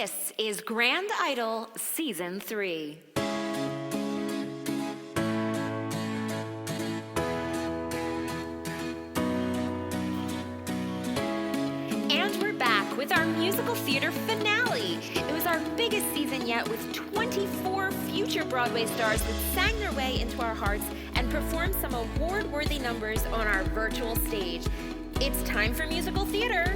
This is Grand Idol Season 3. And we're back with our musical theater finale. It was our biggest season yet, with 24 future Broadway stars that sang their way into our hearts and performed some award-worthy numbers on our virtual stage. It's time for musical theater.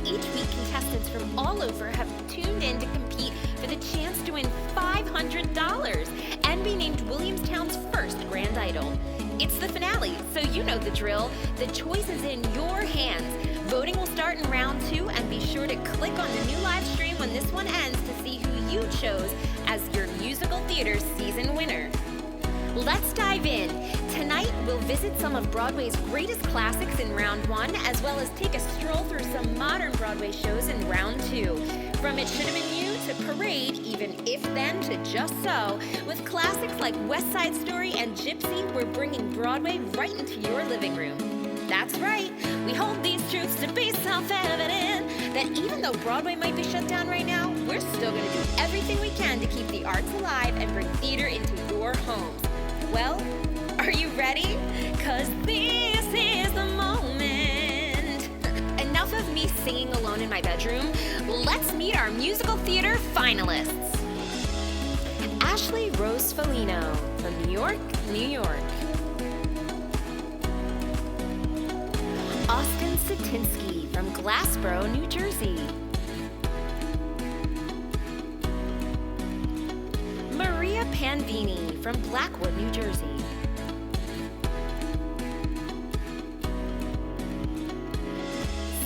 Each week, contestants from all over have tuned in to compete for the chance to win $500 and be named Williamstown's first Grand Idol. It's the finale, so you know the drill. The choice is in your hands. Voting will start in round 2, and be sure to click on the new live stream when this one ends to see who you chose as your musical theater season winner. Let's dive in. Tonight, we'll visit some of Broadway's greatest classics in round 1, as well as take a stroll through some modern Broadway shows in round 2. From It Should Have Been You to Parade, even If Then to Just So, with classics like West Side Story and Gypsy, we're bringing Broadway right into your living room. That's right, we hold these truths to be self-evident, that even though Broadway might be shut down right now, we're still going to do everything we can to keep the arts alive and bring theater into your homes. Well, are you ready? 'Cause this is the moment. Enough of me singing alone in my bedroom. Let's meet our musical theater finalists. Ashley Rose Felino from New York, New York. Austin Satinsky from Glassboro, New Jersey. Maria Panvini from Blackwood, New Jersey.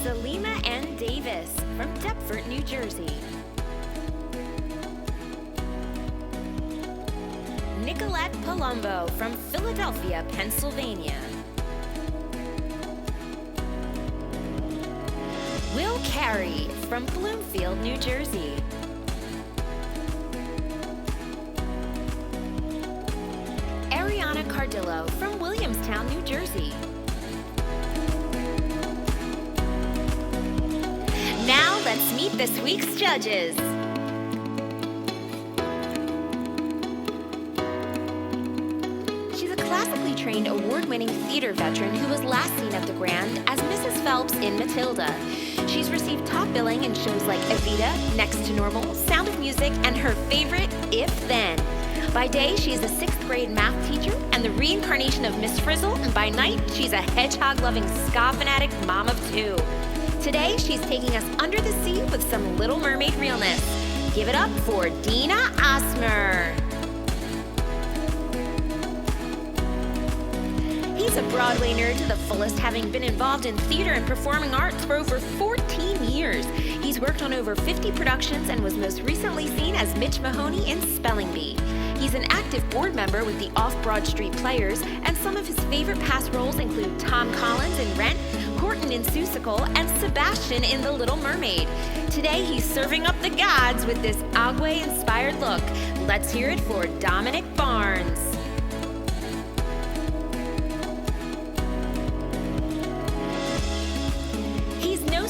Selima N. Davis from Deptford, New Jersey. Nicolette Palumbo from Philadelphia, Pennsylvania. Will Carey from Bloomfield, New Jersey. Ariana Cardillo from Williamstown, New Jersey. Now let's meet this week's judges. She's a classically trained, award-winning theater veteran who was last seen at the Grand as Mrs. Phelps in Matilda. She's received top billing in shows like Evita, Next to Normal, Sound of Music, and her favorite, If Then. By day, she's a 6th grade math teacher and the reincarnation of Miss Frizzle, and by night, she's a hedgehog-loving ska fanatic mom of 2. Today, she's taking us under the sea with some Little Mermaid realness. Give it up for Dina Osmer. He's a Broadway nerd to the fullest, having been involved in theater and performing arts for over 14 years. He's worked on over 50 productions and was most recently seen as Mitch Mahoney in Spelling Bee. He's an active board member with the Off-Broad Street Players, and some of his favorite past roles include Tom Collins in Rent, Horton in Seussical, and Sebastian in The Little Mermaid. Today, he's serving up the gods with this Agwe-inspired look. Let's hear it for Dominic Barnes.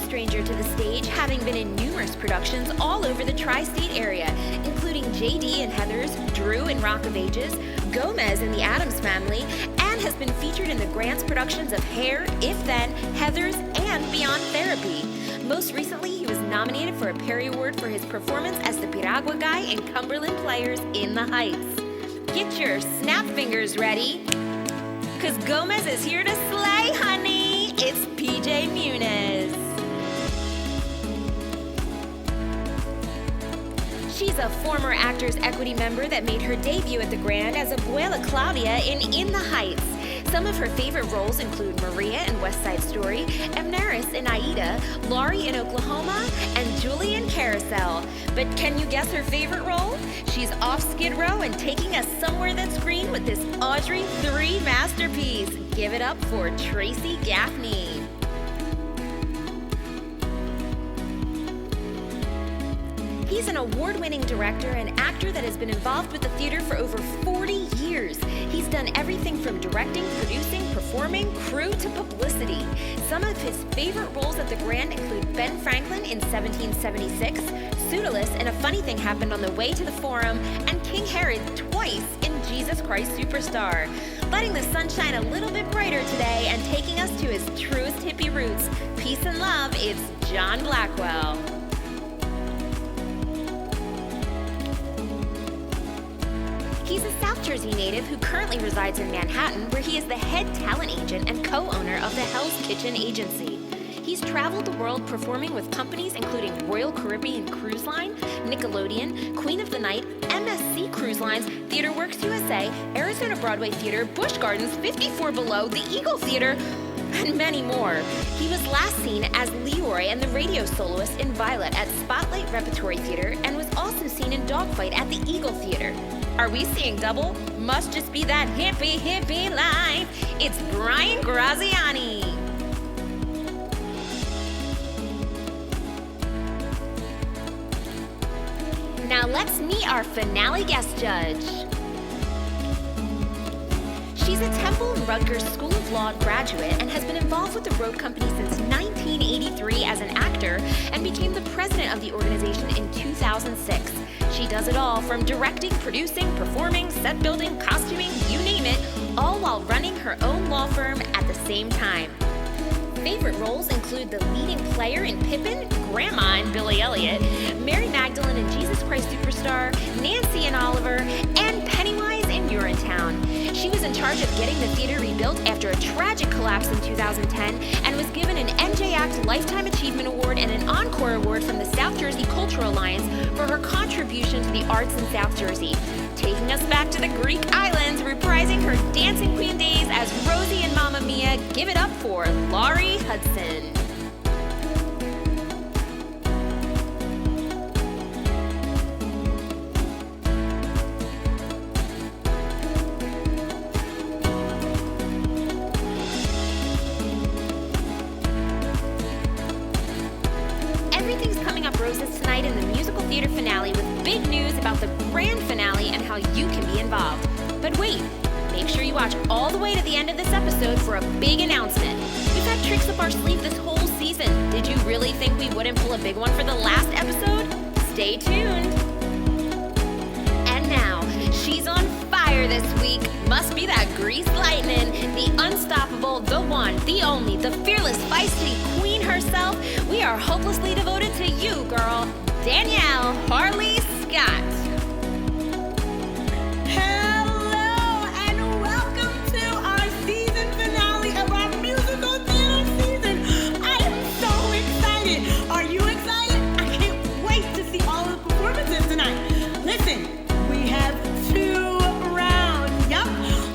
Stranger to the stage, having been in numerous productions all over the tri-state area, including J.D. and Heathers, Drew in Rock of Ages, Gomez in The Addams Family, and has been featured in the Grant's productions of Hair, If Then, Heathers, and Beyond Therapy. Most recently, he was nominated for a Perry Award for his performance as the Piragua guy in Cumberland Players in the Heights. Get your snap fingers ready, 'cause Gomez is here to slay, honey. It's PJ Muniz. She's a former Actors Equity member that made her debut at the Grand as Abuela Claudia in The Heights. Some of her favorite roles include Maria in West Side Story, Amneris in Aida, Laurie in Oklahoma, and Julie in Carousel. But can you guess her favorite role? She's off Skid Row and taking us somewhere that's green with this Audrey 3 masterpiece. Give it up for Tracy Gaffney. He's an award-winning director and actor that has been involved with the theater for over 40 years. He's done everything from directing, producing, performing, performing, crew to publicity. Some of his favorite roles at the Grand include Ben Franklin in 1776, Pseudolus in A Funny Thing Happened on the Way to the Forum, and King Herod twice in Jesus Christ Superstar. Letting the sun shine a little bit brighter today and taking us to his truest hippie roots. Peace and love, it's John Blackwell. He's a South Jersey native who currently resides in Manhattan, where he is the head talent agent and co-owner of the Hell's Kitchen agency. He's traveled the world performing with companies including Royal Caribbean Cruise Line, Nickelodeon, Queen of the Night, MSC Cruise Lines, TheaterWorks USA, Arizona Broadway Theater, Busch Gardens, 54 Below, the Eagle Theater, and many more. He was last seen as Leroy and the radio soloist in Violet at Spotlight Repertory Theater and was also seen in Dogfight at the Eagle Theater. Are we seeing double? Must just be that hippie life. It's Brian Graziani. Now let's meet our finale guest judge. She's a Temple and Rutgers School of Law graduate and has been involved with the Road Company since 1983 as an actor and became the president of the organization in 2006. She does it all from directing, producing, performing, set building, costuming, you name it, all while running her own law firm at the same time. Favorite roles include the leading player in Pippin, Grandma in Billy Elliot, Mary Magdalene in Jesus Christ Superstar, Nancy in Oliver, and Pennywise in Urinetown. She was in charge of getting the theater rebuilt after a tragic collapse in 2010 and was given an NJACT Lifetime Achievement Award and an Encore Award from the South Jersey Cultural Alliance for her contribution to the arts in South Jersey. Taking us back to the Greek islands, reprising her dancing queen days as Rosie in Mamma Mia, give it up for Laurie Hudson. Everything's coming up roses tonight in the musical theater finale with big news about the grand finale and how you can be involved. But wait, make sure you watch all the way to the end of this episode for a big announcement. We've had tricks up our sleeve this whole season. Did you really think we wouldn't pull a big one for the last episode? Stay tuned. And now, she's on fire this week. Must be that Grease Lightning, the unstoppable, the one, the only, the fearless, feisty queen herself. We are hopelessly devoted to you, girl, Danielle Harley Scott. Hello and welcome to our season finale of our musical theater season. I am so excited. Are you excited? I can't wait to see all of the performances tonight. Listen, we have 2 rounds. Yup,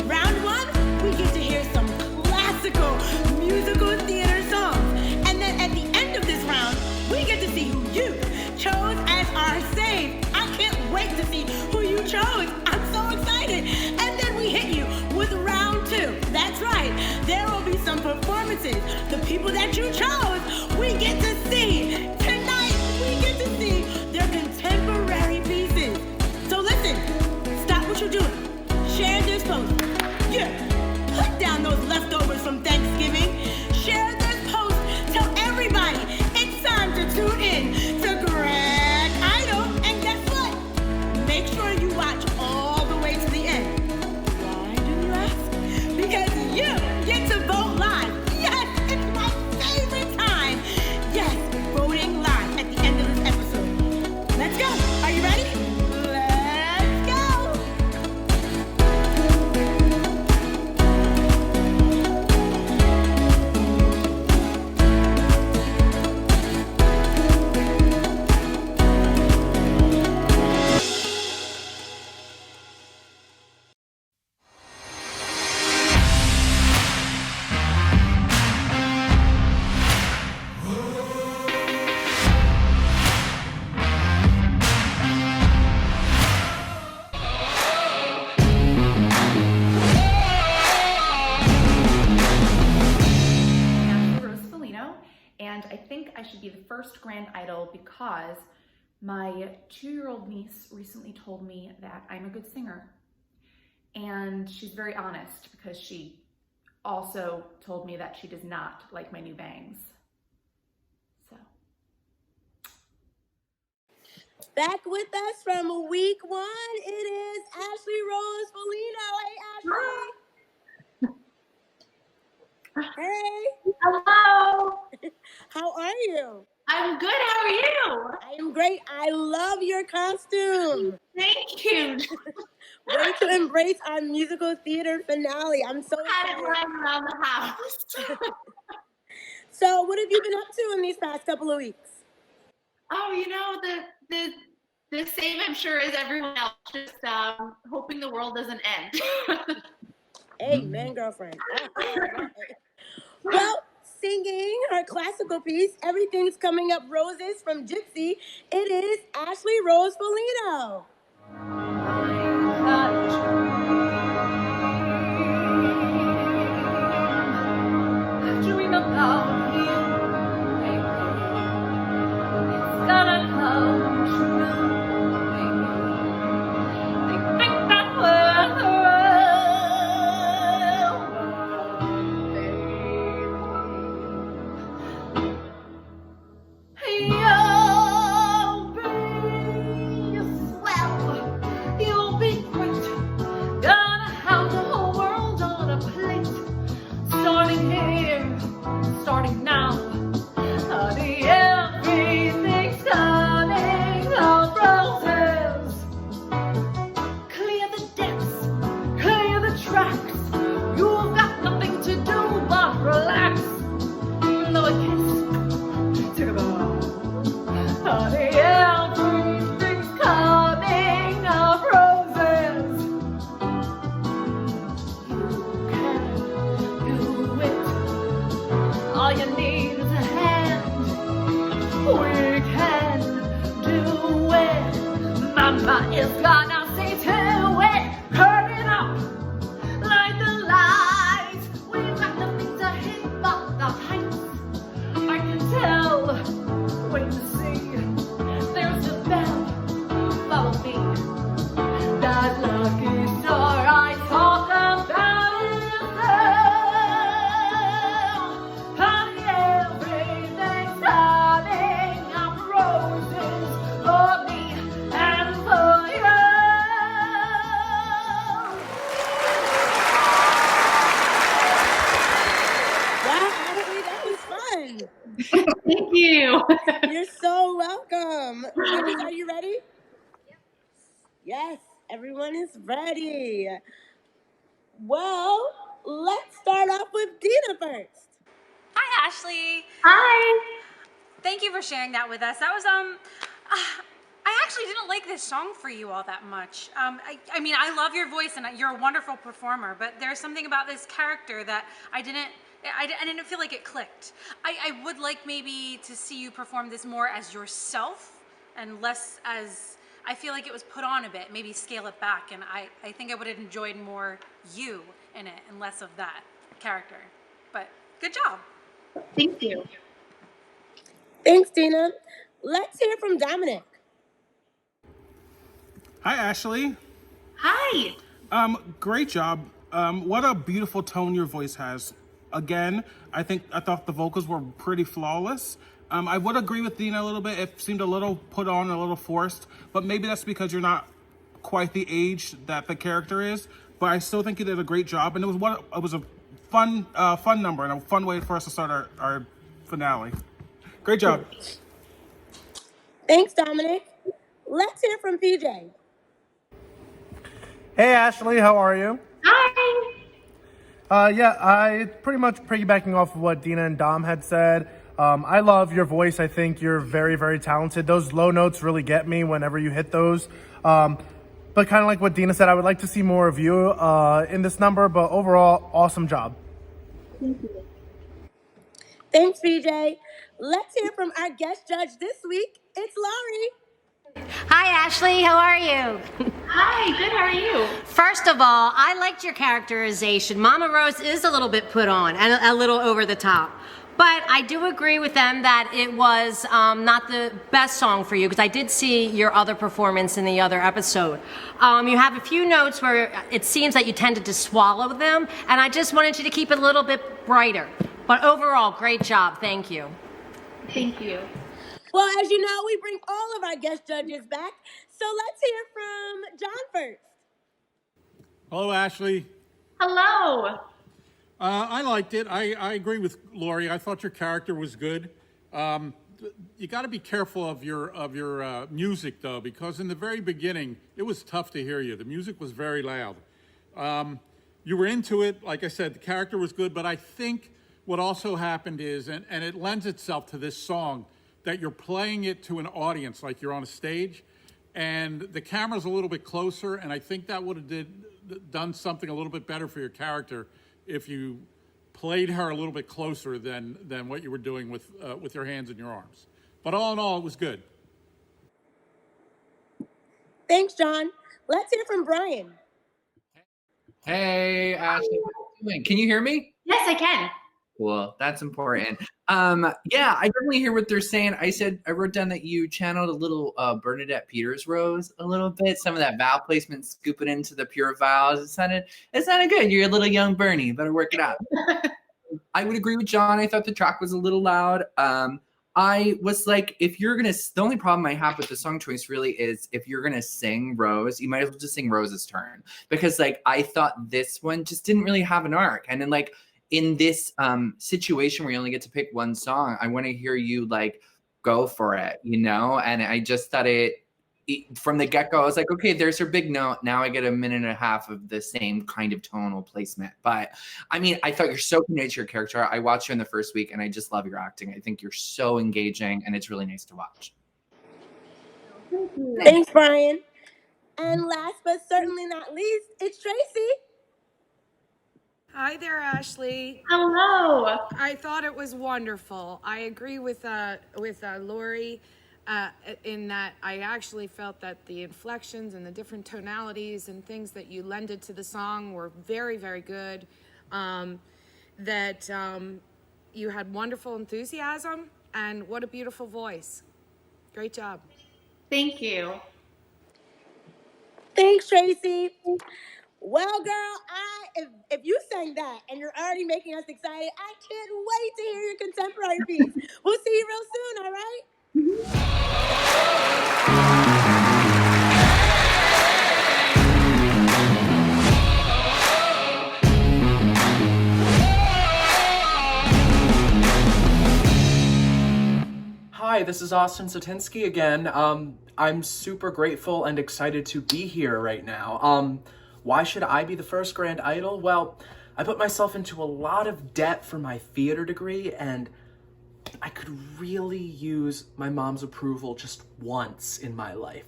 round 1, we get to hear some classical musical theater songs. And then at the end of this round, we get to see who you chose as our save. I can't wait to see who you chose. I'm so excited. And then we hit you with round 2. That's right. There will be some performances. The people that you chose, we get to see. Tonight, we get to see their contemporary pieces. So listen, stop what you're doing. Share this post. Yeah, put down those leftovers from Thanksgiving. Share this post. Tell everybody it's time to tune in to Grand Idol. And guess what? Make sure you watch all the way to the end. Why do you ask? Because you get to vote live. Yes, it's my favorite time. Yes, voting live at the end of this episode. Let's go. Are you ready? Let's go. And I think I should be the first Grand Idol because my 2-year-old niece recently told me that I'm a good singer. And she's very honest because she also told me that she does not like my new bangs. So. Back with us from week 1, it is Ashley Rose Folino. Hey, Ashley. Hey. Hello. How are you? I'm good. How are you? I am great. I love your costume. Thank you. Way to embrace our musical theater finale. I'm so I excited. run around the house. So, what have you been up to in these past couple of weeks? Oh, you know, the same, I'm sure, as everyone else. Just hoping the world doesn't end. Amen, girlfriend. Well, singing her classical piece, Everything's Coming Up Roses from Gypsy, it is Ashley Rose Folino. Dream about you, baby. It's gonna come true, baby. They think that we're you'll be swell, you'll be great. Gonna have the whole world on a plate. Starting here, starting now. Honey, everything's coming up roses. Clear the decks, clear the tracks. You've got nothing to do but relax. Blow a kiss, take a bow. Honey, everything's coming up roses. You can do it. All you need is a hand. We can do it. Mama is gonna see to it. Turn it up, light the lights. We've got nothing to hit but the heights. I can tell. Wait to see. There's the bell. Follow me. That lucky star I talk about is there. Honey, everything's coming up roses for me and for you. Wow, Ashley, that was fun. Thank you. You're so welcome. Ladies, are you ready? Yes, everyone is ready. Well, let's start off with Dina first. Hi, Ashley. Hi. Thank you for sharing that with us. That was I actually didn't like this song for you all that much. I mean, I love your voice and you're a wonderful performer, but there's something about this character that I didn't feel like it clicked. I would like maybe to see you perform this more as yourself and less as, I feel like it was put on a bit, maybe scale it back, and I think I would have enjoyed more you in it and less of that character. But good job. Thank you. Thanks, Dina. Let's hear from Dominic. Hi, Ashley. Hi. Great job. What a beautiful tone your voice has. Again, I thought the vocals were pretty flawless. I would agree with Dina a little bit. It seemed a little put on, a little forced, but maybe that's because you're not quite the age that the character is. But I still think you did a great job, and it was a fun number and a fun way for us to start our finale. Great job. Thanks, Dominic. Let's hear from PJ. Hey Ashley, how are you? Hi. Yeah, I pretty much piggybacking off of what Dina and Dom had said. I love your voice. I think you're very, very talented. Those low notes really get me whenever you hit those. But kind of like what Dina said, I would like to see more of you in this number, but overall, awesome job. Thanks, PJ. Let's hear from our guest judge this week. It's Laurie. Hi, Ashley. How are you? Hi, good. How are you? First of all, I liked your characterization. Mama Rose is a little bit put on and a little over the top. But I do agree with them that it was not the best song for you because I did see your other performance in the other episode. You have a few notes where it seems that you tended to swallow them, and I just wanted you to keep it a little bit brighter. But overall, great job. Thank you. Thank you. Well, as you know, we bring all of our guest judges back. So let's hear from John first. Hello, Ashley. Hello. I liked it. I agree with Lori. I thought your character was good. You got to be careful of your music though, because in the very beginning it was tough to hear you. The music was very loud. You were into it. Like I said, the character was good, but I think what also happened is, and it lends itself to this song, that you're playing it to an audience like you're on a stage, and the camera's a little bit closer, and I think that would have done something a little bit better for your character if you played her a little bit closer than what you were doing with your hands and your arms. But all in all, it was good. Thanks, John. Let's hear from Brian. Hey, Ashley, how you doing? Can you hear me? Yes, I can. Cool, that's important. Yeah, I definitely hear what they're saying. I wrote down that you channeled a little Bernadette Peters Rose a little bit. Some of that vowel placement, scoop it into the pure vowels. It sounded good. You're a little young Bernie. Better work it out. I would agree with John. I thought the track was a little loud. I was like, the only problem I have with the song choice really is if you're gonna sing Rose, you might as well just sing Rose's turn, because like I thought this one just didn't really have an arc, and then like in this situation where you only get to pick one song, I want to hear you like go for it, you know? And I just thought from the get-go, I was like, okay, there's her big note. Now I get a minute and a half of the same kind of tonal placement. But I mean, I thought you're so committed to your character. I watched you in the first week and I just love your acting. I think you're so engaging and it's really nice to watch. Thanks, Brian. And last but certainly not least, it's Tracy. Hi there, Ashley. Hello. I thought it was wonderful. I agree with Lori in that I actually felt that the inflections and the different tonalities and things that you lended to the song were very, very good. You had wonderful enthusiasm and what a beautiful voice. Great job. Thank you. Thanks, Tracy. Well, girl, if you sang that and you're already making us excited, I can't wait to hear your contemporary piece. We'll see you real soon, all right? Hi, this is Austin Satinsky again. I'm super grateful and excited to be here right now. Why should I be the first Grand Idol? Well, I put myself into a lot of debt for my theater degree, and I could really use my mom's approval just once in my life.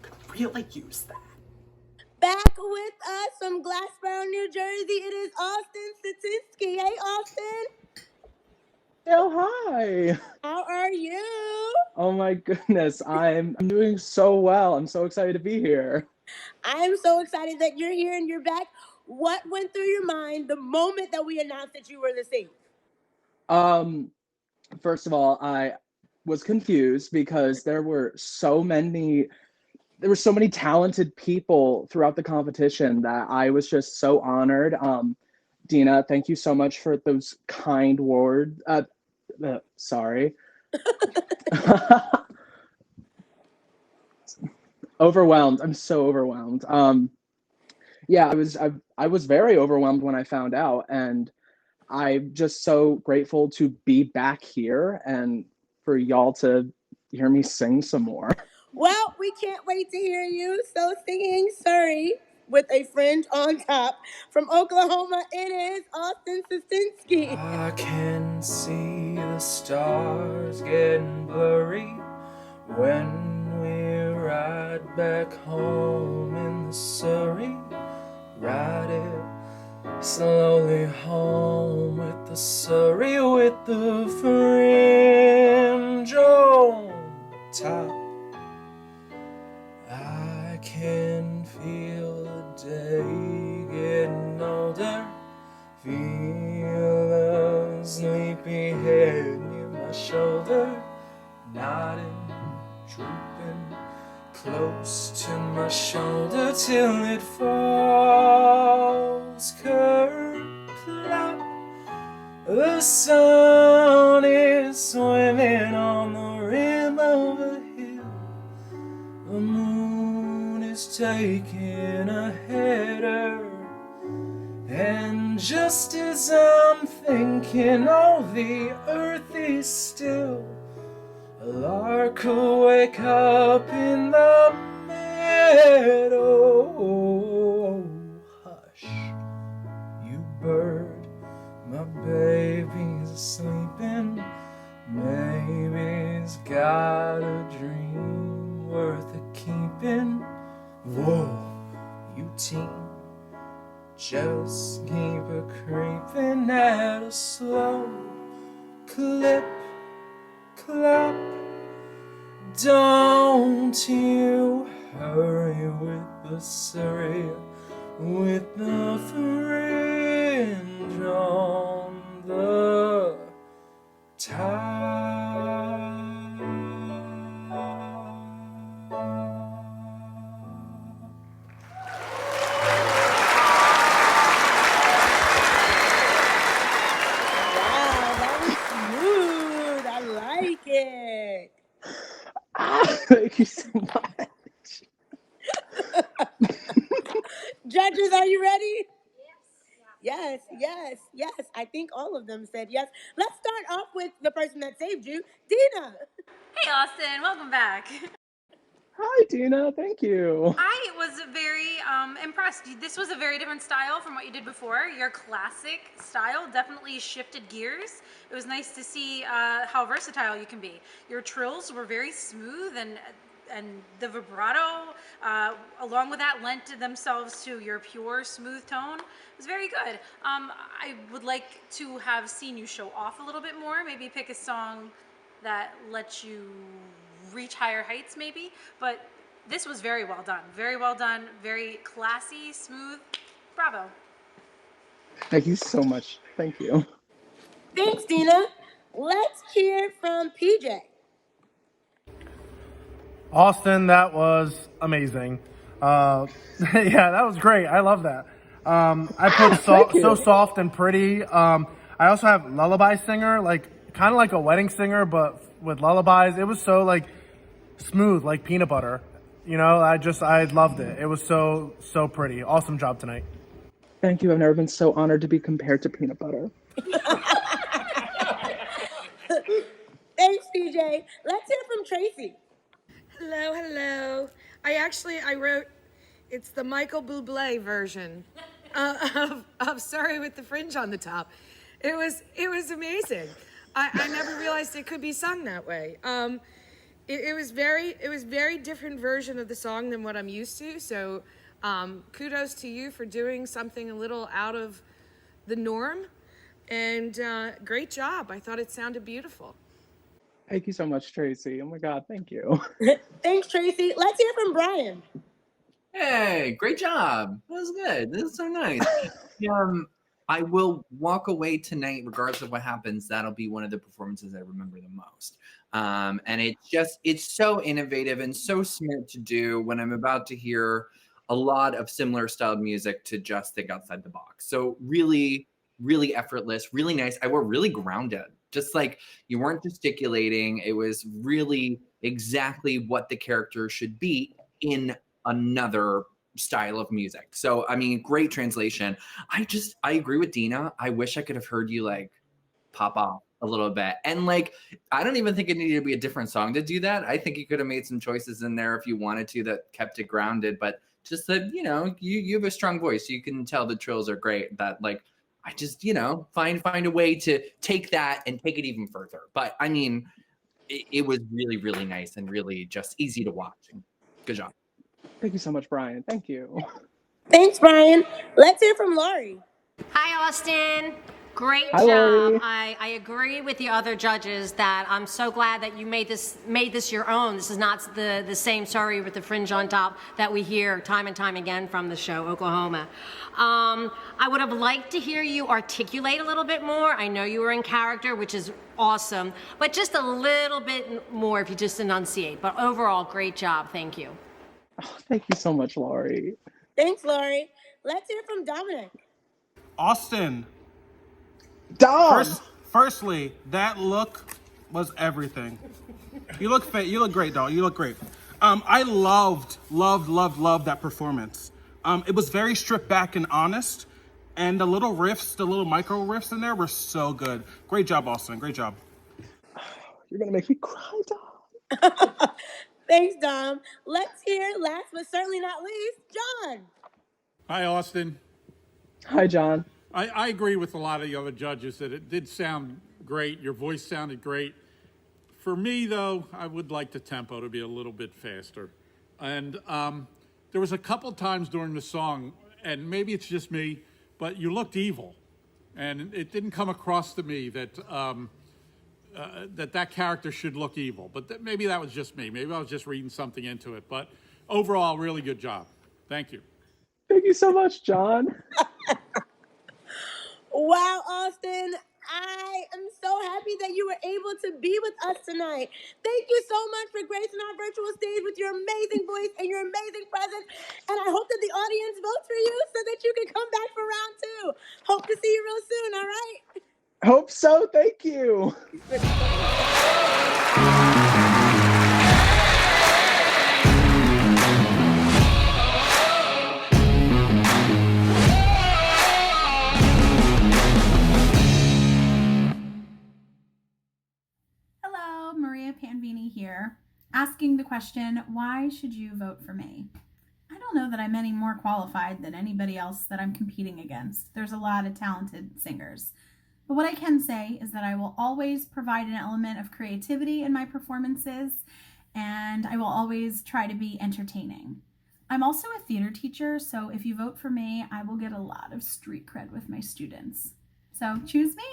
Could really use that. Back with us from Glassboro, New Jersey, it is Austin Satinsky. Hey, Austin. Oh, hi. How are you? Oh my goodness, I'm doing so well. I'm so excited to be here. I'm so excited that you're here and you're back. What went through your mind the moment that we announced that you were the same? First of all, I was confused because there were so many talented people throughout the competition that I was just so honored. Dina, thank you so much for those kind words. Sorry. Overwhelmed. I'm so overwhelmed. Yeah, I was very overwhelmed when I found out, and I'm just so grateful to be back here and for y'all to hear me sing some more. Well, we can't wait to hear you. So singing Surrey with a fringe on top from Oklahoma, it is Austin Satinsky. I can see the stars getting blurry when we ride back home in the Surrey. Ride it slowly home with the Surrey with the fringe on top. I can feel the day getting older, feel the close to my shoulder till it falls. Kerplop. The sun is swimming on the rim of a hill. The moon is taking a header. And just as I'm thinking, oh, the earth is still, a lark will wake up in the meadow. Hush, you bird, my baby's sleeping. Baby's got a dream worth a keeping. Whoa, you teen, just keep a creeping at a slow clip, clop. Don't you hurry with the Surrey, with the fringe on the top. Thank you so much. Judges, are you ready? Yes, yes, yes. I think all of them said yes. Let's start off with the person that saved you, Dina. Hey, Austin, welcome back. Hi, Dina. Thank you. I was very impressed. This was a very different style from what you did before. Your classic style definitely shifted gears. It was nice to see how versatile you can be. Your trills were very smooth, and the vibrato, along with that, lent themselves to your pure, smooth tone. It was very good. I would like to have seen you show off a little bit more. Maybe pick a song that lets you reach higher heights, maybe. But this was very well done. Very well done. Very classy, smooth. Bravo. Thank you so much. Thank you. Thanks, Dina. Let's hear from PJ. Austin, that was amazing. Yeah, that was great. I love that. I put so soft and pretty. I also have lullaby singer, like kind of like a wedding singer, but with lullabies. It was so like smooth, like peanut butter. You know, I loved it. It was so pretty. Awesome job tonight. Thank you. I've never been so honored to be compared to peanut butter. Thanks, PJ. Let's hear from Tracy. Hello, hello. I wrote, it's the Michael Bublé version of Sorry with the Fringe on the Top. It was amazing. I never realized it could be sung that way. It was very different version of the song than what I'm used to. So kudos to you for doing something a little out of the norm, and great job. I thought it sounded beautiful. Thank you so much, Tracy. Oh my God, thank you. Thanks, Tracy. Let's hear from Brian. Hey, great job. That was good. This is so nice. I will walk away tonight, regardless of what happens. That'll be one of the performances I remember the most. And it's so innovative and so smart to do when I'm about to hear a lot of similar styled music to just think outside the box. So really, really effortless, really nice. I were really grounded. Just like you weren't gesticulating. It was really exactly what the character should be in another style of music. So, I mean, great translation. I agree with Dina. I wish I could have heard you like pop off a little bit. And like, I don't even think it needed to be a different song to do that. I think you could have made some choices in there if you wanted to that kept it grounded, but just that, you know, you have a strong voice. You can tell the trills are great. That like, I just, you know, find a way to take that and take it even further. But I mean, it was really, really nice and really just easy to watch. Good job. Thank you so much, Brian. Thank you. Thanks, Brian. Let's hear from Laurie. Hi, Austin. Great Hi, job. Laurie. I agree with the other judges that I'm so glad that you made this your own. This is not the same Sorry with the Fringe on Top that we hear time and time again from the show Oklahoma. I would have liked to hear you articulate a little bit more. I know you were in character, which is awesome, but just a little bit more if you just enunciate. But overall, great job. Thank you. Oh, thank you so much, Lori. Thanks, Lori. Let's hear from Dominic. Austin, Dom! firstly, that look was everything. You look fit. You look great, dog. You look great. I loved that performance. It was very stripped back and honest, and the little riffs, the little micro riffs in there were so good. Great job, Austin. Great job. You're gonna make me cry, Dom. Thanks, Dom. Let's hear, last but certainly not least, John. Hi, Austin. Hi, John. I agree with a lot of the other judges that it did sound great. Your voice sounded great. For me, though, I would like the tempo to be a little bit faster. And there was a couple times during the song, and maybe it's just me, but you looked evil. And it didn't come across to me that that character should look evil. But maybe that was just me. Maybe I was just reading something into it. But overall, really good job. Thank you. Thank you so much, John. Wow, Austin, I am so happy that you were able to be with us tonight. Thank you so much for gracing our virtual stage with your amazing voice and your amazing presence. And I hope that the audience votes for you so that you can come back for round 2. Hope to see you real soon, all right? Hope so. Thank you. Hello, Maria Panvini here, asking the question, why should you vote for me? I don't know that I'm any more qualified than anybody else that I'm competing against. There's a lot of talented singers. But what I can say is that I will always provide an element of creativity in my performances, and I will always try to be entertaining. I'm also a theater teacher, so if you vote for me, I will get a lot of street cred with my students. So choose me.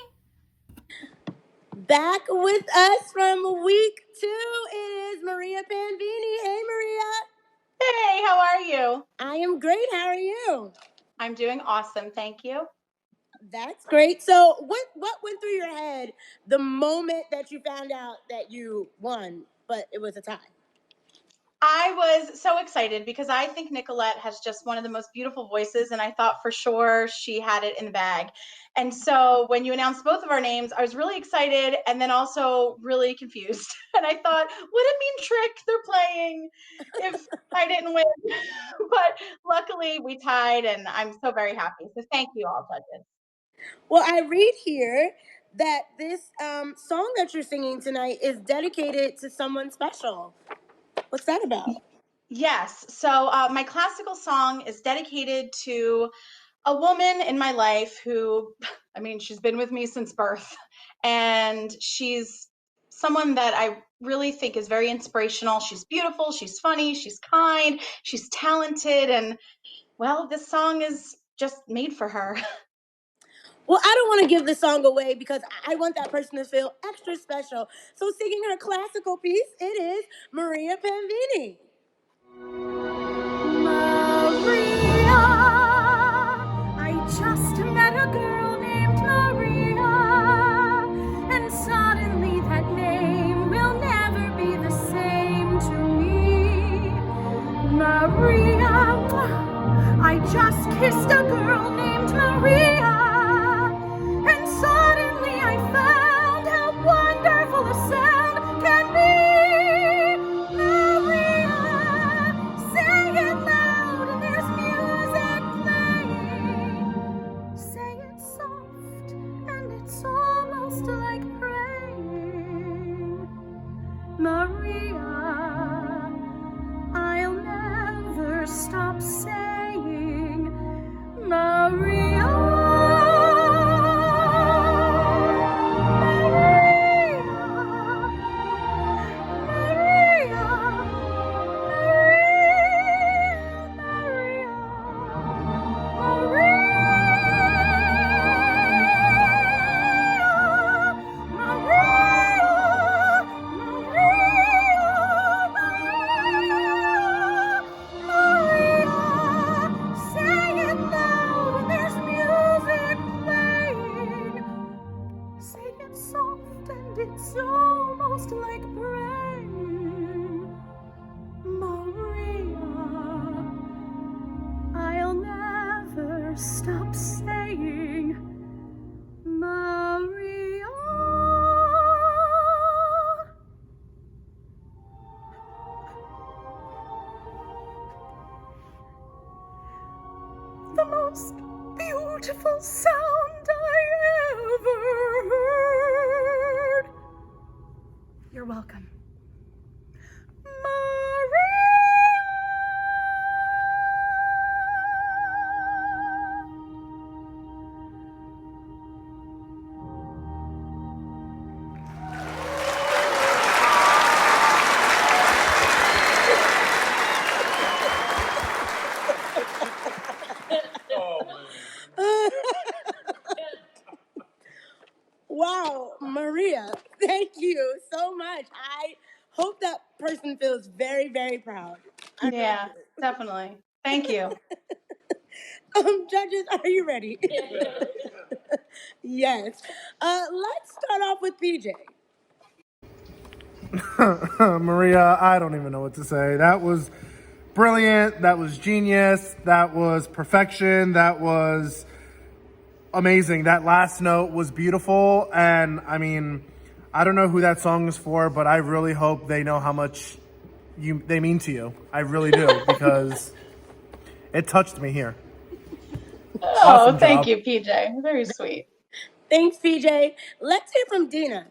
Back with us from week 2, it is Maria Panvini. Hey, Maria. Hey, how are you? I am great. How are you? I'm doing awesome, thank you. That's great. So what went through your head the moment that you found out that you won, but it was a tie? I was so excited because I think Nicolette has just one of the most beautiful voices, and I thought for sure she had it in the bag. And so when you announced both of our names, I was really excited and then also really confused. And I thought, what a mean trick they're playing if I didn't win. But luckily we tied, and I'm so very happy. So thank you all, judges. Well, I read here that this song that you're singing tonight is dedicated to someone special. What's that about? Yes. So my classical song is dedicated to a woman in my life who, I mean, she's been with me since birth, and she's someone that I really think is very inspirational. She's beautiful, she's funny, she's kind, she's talented, and well, this song is just made for her. Well, I don't want to give the song away because I want that person to feel extra special. So singing her classical piece, it is Maria Panvini. Maria, I just met a girl named Maria, and suddenly that name will never be the same to me. Maria, I just kissed a girl named Maria, and suddenly I found how wonderful a sound can be. Maria, say it loud, there's music playing. Say it soft, and it's almost like praying. Maria, I'll never stop saying Maria. It's almost like praying, Maria. sound I ever heard. You're welcome. Wow, Maria, thank you so much. I hope that person feels very, very proud. Yeah, definitely. Thank you. Judges, are you ready? Yes. Let's start off with PJ. Maria, I don't even know what to say. That was brilliant. That was genius. That was perfection. That was amazing. That last note was beautiful. And I mean, I don't know who that song is for, but I really hope they know how much they mean to you. I really do, because it touched me here. Oh, Awesome thank job. you, PJ. Very sweet. Thanks, PJ. Let's hear from Dina.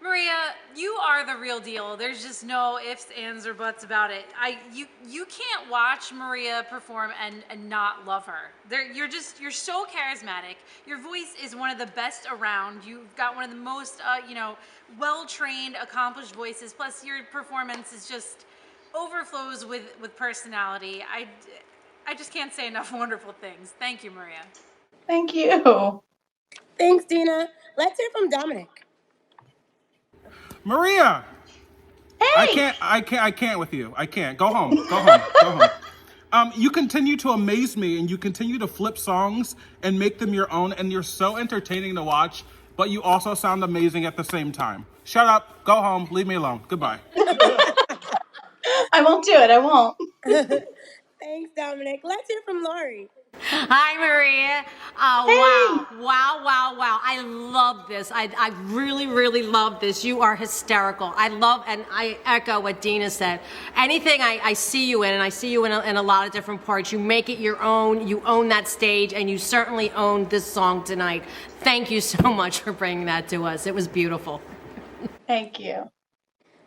Maria, you are the real deal. There's just no ifs, ands, or buts about it. You can't watch Maria perform and not love her. You're so charismatic. Your voice is one of the best around. You've got one of the most well-trained, accomplished voices. Plus, your performance is just overflows with personality. I just can't say enough wonderful things. Thank you, Maria. Thank you. Thanks, Dina. Let's hear from Dominic. Maria! Hey! I can't with you. I can't. Go home. Go home. Go home. You continue to amaze me, and you continue to flip songs and make them your own, and you're so entertaining to watch, but you also sound amazing at the same time. Shut up. Go home. Leave me alone. Goodbye. I won't do it. I won't. Thanks, Dominic. Let's hear from Lori. Hi, Maria. Wow. I love this. I really, really love this. You are hysterical. I love, and I echo what Dina said. Anything I see you in, and I see you in a lot of different parts, you make it your own. You own that stage, and you certainly owned this song tonight. Thank you so much for bringing that to us. It was beautiful. Thank you.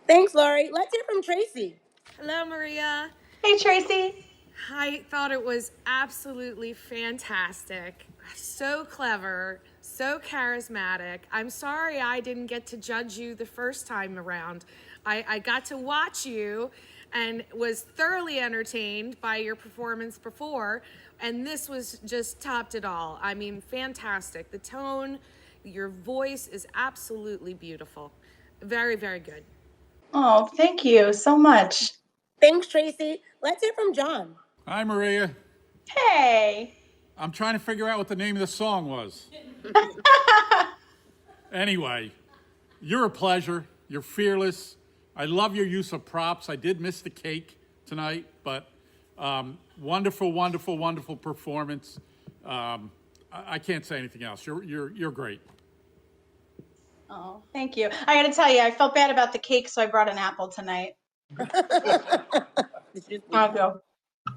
Thanks, Lori. Let's hear from Tracy. Hello, Maria. Hey, Tracy. I thought it was absolutely fantastic. So clever, so charismatic. I'm sorry I didn't get to judge you the first time around. I got to watch you and was thoroughly entertained by your performance before, and this was just topped it all. I mean, fantastic. The tone, your voice is absolutely beautiful. Very, very good. Oh, thank you so much. Thanks, Tracy. Let's hear from John. Hi, Maria. Hey. I'm trying to figure out what the name of the song was. Anyway, you're a pleasure. You're fearless. I love your use of props. I did miss the cake tonight, but wonderful, wonderful, wonderful performance. I can't say anything else. You're great. Oh, thank you. I got to tell you, I felt bad about the cake, so I brought an apple tonight. I'll go.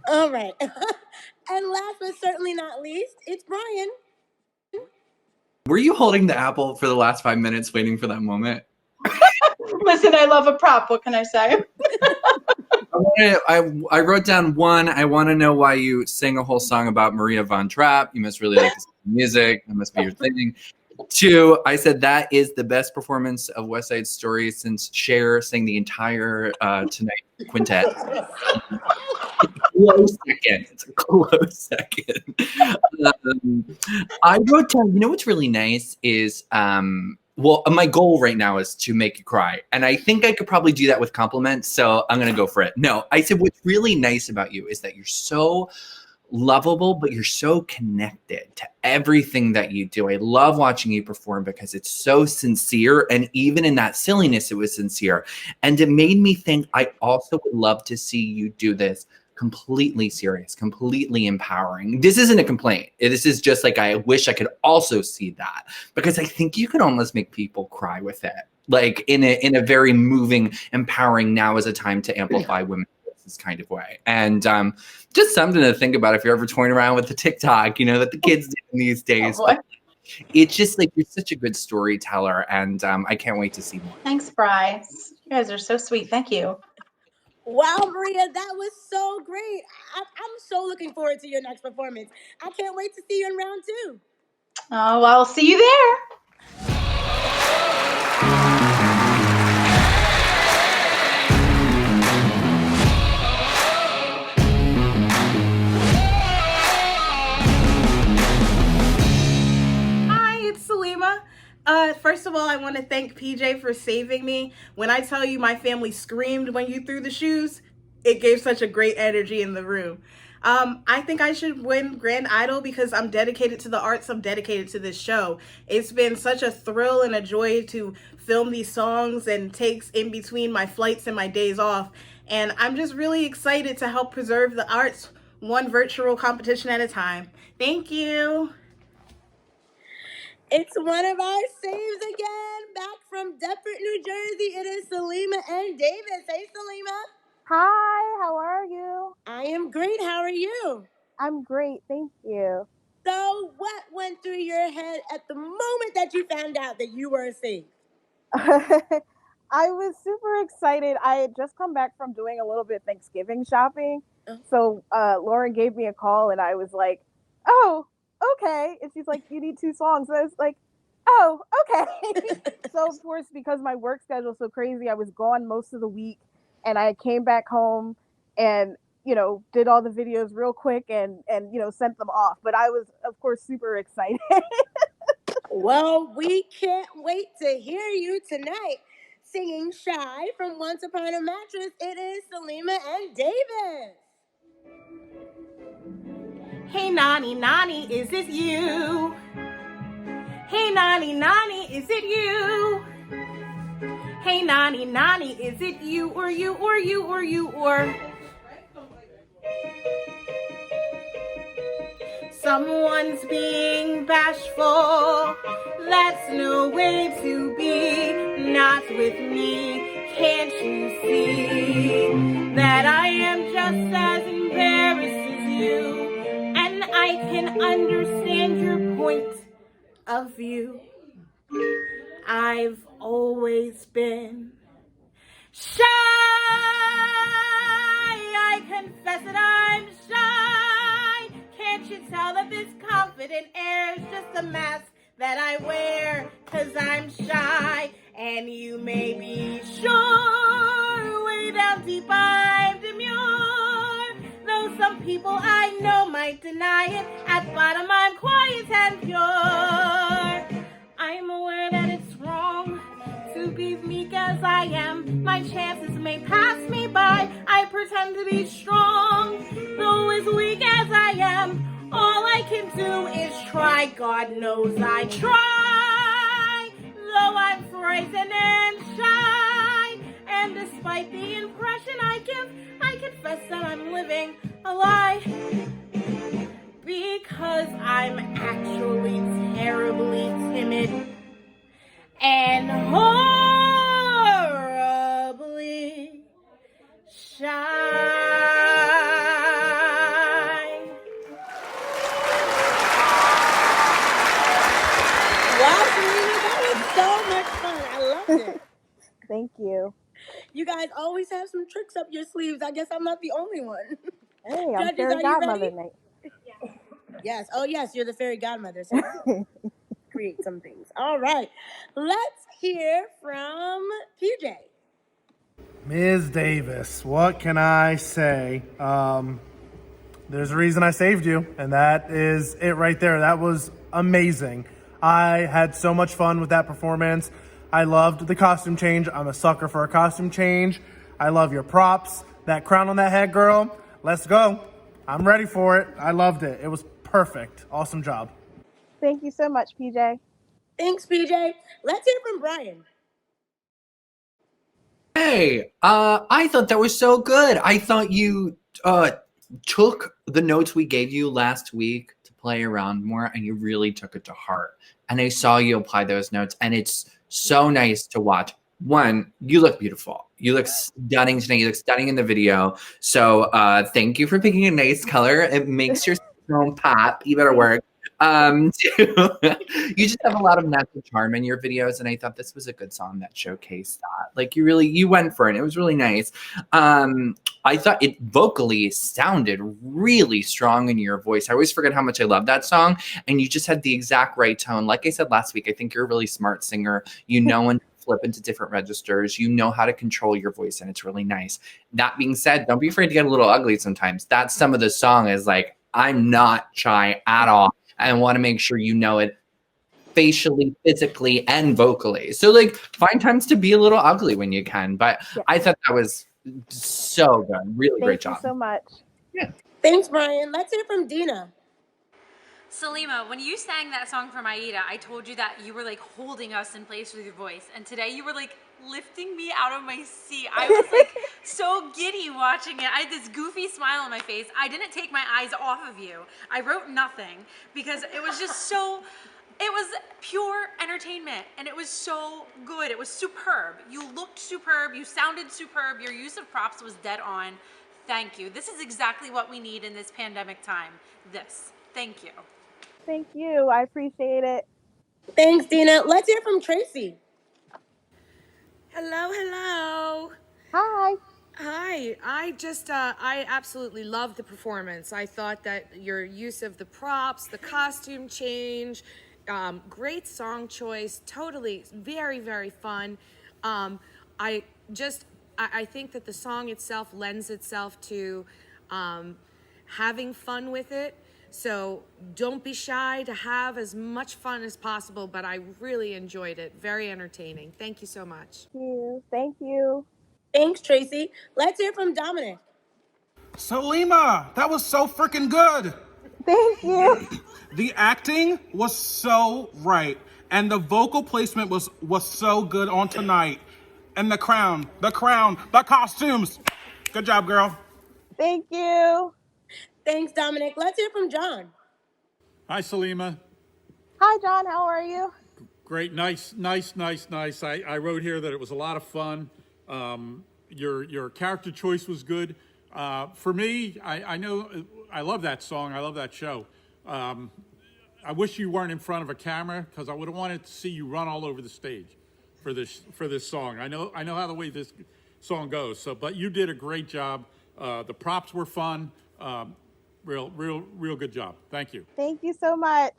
All right. And last but certainly not least, it's Brian. Were you holding the apple for the last 5 minutes waiting for that moment? Listen, I love a prop. What can I say? I wrote down one. I want to know why you sang a whole song about Maria Von Trapp. You must really like this music. That must be your thing. 2, I said that is the best performance of West Side Story since Cher sang the entire Tonight Quintet. Close second. It's a close second. I wrote down, you know what's really nice is, well, my goal right now is to make you cry. And I think I could probably do that with compliments, so I'm going to go for it. No, I said what's really nice about you is that you're so lovable, but you're so connected to everything that you do. I love watching you perform because it's so sincere, and even in that silliness, it was sincere. And it made me think I also would love to see you do this completely serious, completely empowering. This isn't a complaint. This is just like, I wish I could also see that, because I think you could almost make people cry with it. Like in a very moving, empowering, now is a time to amplify women's voices this kind of way. And just something to think about if you're ever toying around with the TikTok, that the kids do these days. boy. It's just like you're such a good storyteller, and I can't wait to see more. Thanks, Bryce. You guys are so sweet. Thank you. Wow, Maria, that was so great. I'm so looking forward to your next performance. I can't wait to see you in round 2. Oh, well, I'll see you there. Hi, it's Salima. First of all, I want to thank PJ for saving me. When I tell you my family screamed when you threw the shoes, it gave such a great energy in the room. I think I should win Grand Idol because I'm dedicated to the arts. I'm dedicated to this show. It's been such a thrill and a joy to film these songs and takes in between my flights and my days off. And I'm just really excited to help preserve the arts one virtual competition at a time. Thank you. It's one of our saves again, back from Deptford, New Jersey. It is Salima and Davis. Hey, Salima. Hi, how are you? I am great. How are you? I'm great, thank you. So, what went through your head at the moment that you found out that you were a save? I was super excited. I had just come back from doing a little bit of Thanksgiving shopping. So Lauren gave me a call and I was like, oh, okay. And she's like, you need 2 songs. And I was like, oh, okay. So of course, because my work schedule is so crazy, I was gone most of the week. And I came back home and, did all the videos real quick and sent them off. But I was, of course, super excited. Well, we can't wait to hear you tonight singing Shy from Once Upon a Mattress. It is Salima and Davis. Hey, Nani, Nani, is it you? Hey, Nani, Nani, is it you? Hey, Nani, Nani, is it you or you or you or you or? Someone's being bashful. That's no way to be. Not with me. Can't you see that I am just as embarrassed as you? And I can understand your point of view. I've always been shy. I confess that I'm shy. Can't you tell that this confident air is just a mask that I wear? 'Cause I'm shy, and you may be sure way down deep I'm demure. Though some people I know might deny it, at bottom I'm quiet and pure. I'm aware that it's wrong to be meek as I am. My chances may pass me by. I pretend to be strong, though as weak as I am. All I can do is try. God knows I try, though I'm frightened and shy. And despite the impression I give, I confess that I'm living a lie. Because I'm actually terribly timid and horribly shy. Wow, Salima, that was so much fun. I loved it. Thank you. You guys always have some tricks up your sleeves. I guess I'm not the only one. Hey, I'm Judges, fairy are you godmother ready? night. Yes. Oh, yes, you're the fairy godmother. So create some things. All right. Let's hear from PJ. Ms. Davis, what can I say? There's a reason I saved you, and that is it right there. That was amazing. I had so much fun with that performance. I loved the costume change. I'm a sucker for a costume change. I love your props. That crown on that head, girl. Let's go. I'm ready for it. I loved it. It was perfect. Awesome job. Thank you so much, PJ. Thanks, PJ. Let's hear from Brian. Hey, I thought that was so good. I thought you took the notes we gave you last week to play around more, and you really took it to heart. And I saw you apply those notes, and it's so nice to watch one, you look beautiful. You look stunning tonight. You look stunning in the video. So thank you for picking a nice color. It makes your skin pop. You better work. Two, you just have a lot of natural charm in your videos, and I thought this was a good song that showcased that. Like you went for it. It was really nice. I thought it vocally sounded really strong in your voice. I always forget how much I love that song, and you just had the exact right tone. Like I said last week, I think you're a really smart singer. You know when to flip into different registers. You know how to control your voice, and it's really nice. That being said, don't be afraid to get a little ugly sometimes. That's some of the song is like, I'm not shy at all. I want to make sure you know it facially, physically, and vocally. So like find times to be a little ugly when you can. But Yeah. I thought that was so good. Really great Thank job. you so much. Yeah. Thanks, Brian. Let's hear from Dina. Salima, when you sang that song from Aida, I told you that you were like holding us in place with your voice. And today you were like lifting me out of my seat. I was like so giddy watching it. I had this goofy smile on my face. I didn't take my eyes off of you. I wrote nothing because it was just so, it was pure entertainment and it was so good. It was superb. You looked superb. You sounded superb. Your use of props was dead on. Thank you. This is exactly what we need in this pandemic time. Thank you. Thank you. I appreciate it. Thanks, Dina. Let's hear from Tracy. Hello. Hi. Hi. I absolutely loved the performance. I thought that your use of the props, the costume change, great song choice, totally very, very fun. I think that the song itself lends itself to having fun with it. So don't be shy to have as much fun as possible, but I really enjoyed it. Very entertaining. Thank you so much. Thank you. Thanks, Tracy. Let's hear from Dominic. Salima, that was so freaking good. Thank you. The acting was so right, and the vocal placement was so good on tonight. And the crown, the costumes. Good job, girl. Thank you. Thanks, Dominic. Let's hear from John. Hi, Salima. Hi, John. How are you? Great, nice. I wrote here that it was a lot of fun. Your character choice was good. For me, I know I love that song. I love that show. I wish you weren't in front of a camera because I would have wanted to see you run all over the stage for this song. I know how the way this song goes. So, but you did a great job. The props were fun. Real good job. Thank you. Thank you so much.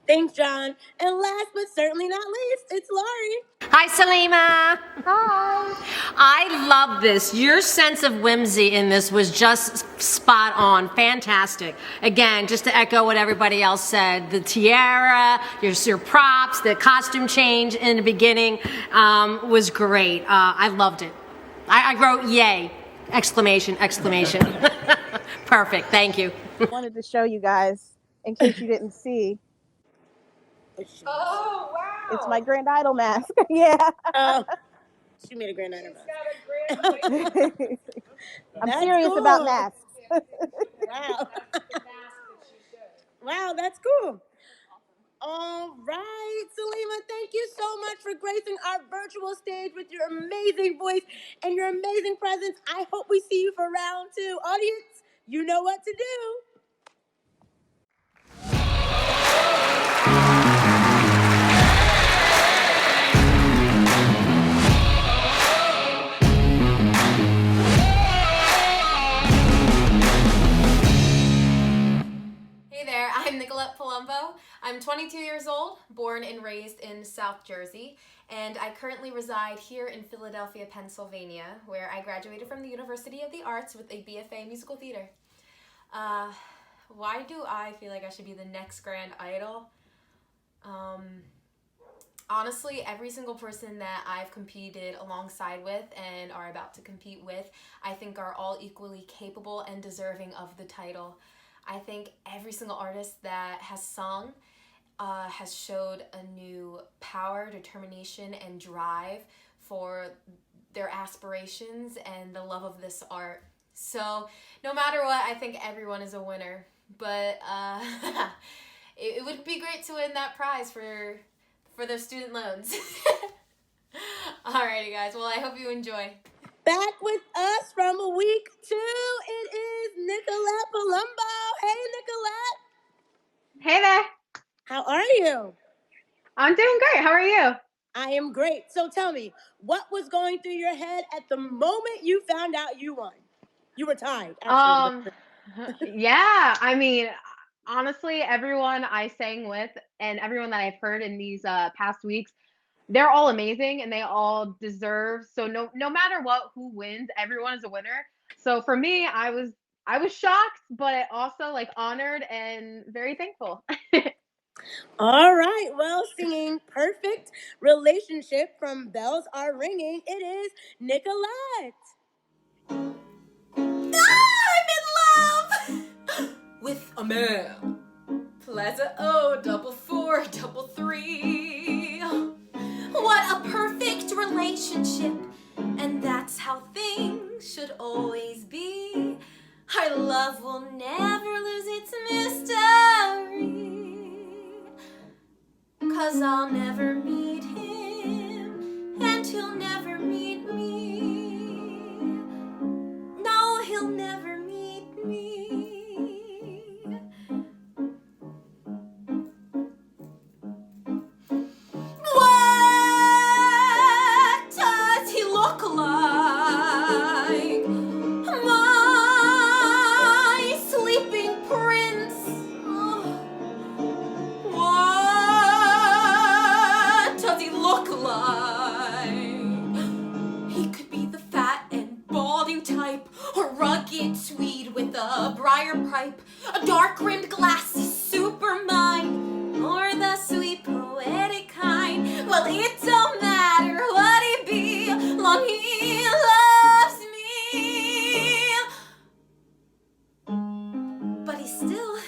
Thanks, John. And last but certainly not least, it's Laurie. Hi, Salima. Hi. I love this. Your sense of whimsy in this was just spot on. Fantastic. Again, just to echo what everybody else said, the tiara, your props, the costume change in the beginning was great. I loved it. I wrote yay! Exclamation. Perfect. Thank you. I wanted to show you guys in case you didn't see. Oh, wow. It's my Grand Idol mask. Yeah. She made a Grand Idol I'm That's serious cool. about masks. Wow. Wow, that's cool. All right, Salima, thank you so much for gracing our virtual stage with your amazing voice and your amazing presence. I hope we see you for round 2. Audience, you know what to do. Hey there, I'm Nicolette Palumbo. I'm 22 years old, born and raised in South Jersey, and I currently reside here in Philadelphia, Pennsylvania, where I graduated from the University of the Arts with a BFA in musical theater. Why do I feel like I should be the next Grand Idol? Honestly, every single person that I've competed alongside with and are about to compete with, I think are all equally capable and deserving of the title. I think every single artist that has sung has showed a new power, determination, and drive for their aspirations and the love of this art. So no matter what, I think everyone is a winner. But it would be great to win that prize for those student loans. Alrighty, guys. Well, I hope you enjoy. Back with us from week 2, it is Nicolette Palumbo. Hey, Nicolette. Hey there. How are you? I'm doing great. How are you? I am great. So tell me, what was going through your head at the moment you found out you won? You were tied, actually. Yeah, I mean, honestly, everyone I sang with and everyone that I've heard in these past weeks, they're all amazing and they all deserve. So no matter what, who wins, everyone is a winner. So for me, I was shocked, but also like honored and very thankful. All right. Well, singing Perfect Relationship from Bells Are Ringing, it is Nicolette. I'm in love with a man. Plaza O, 4433. What a perfect relationship, and that's how things should always be. Our love will never lose its mystery. 'Cause I'll never meet him, and he'll never meet me. No, he'll never meet me. What does he look like? My sleeping prince. Oh. What does he look like? He could be the fat and balding type, or rugged Swede with a briar pipe, a dark-rimmed glassy supermind, or the sweet poetic kind. Well, it don't matter what he be, long he loves me. But he's still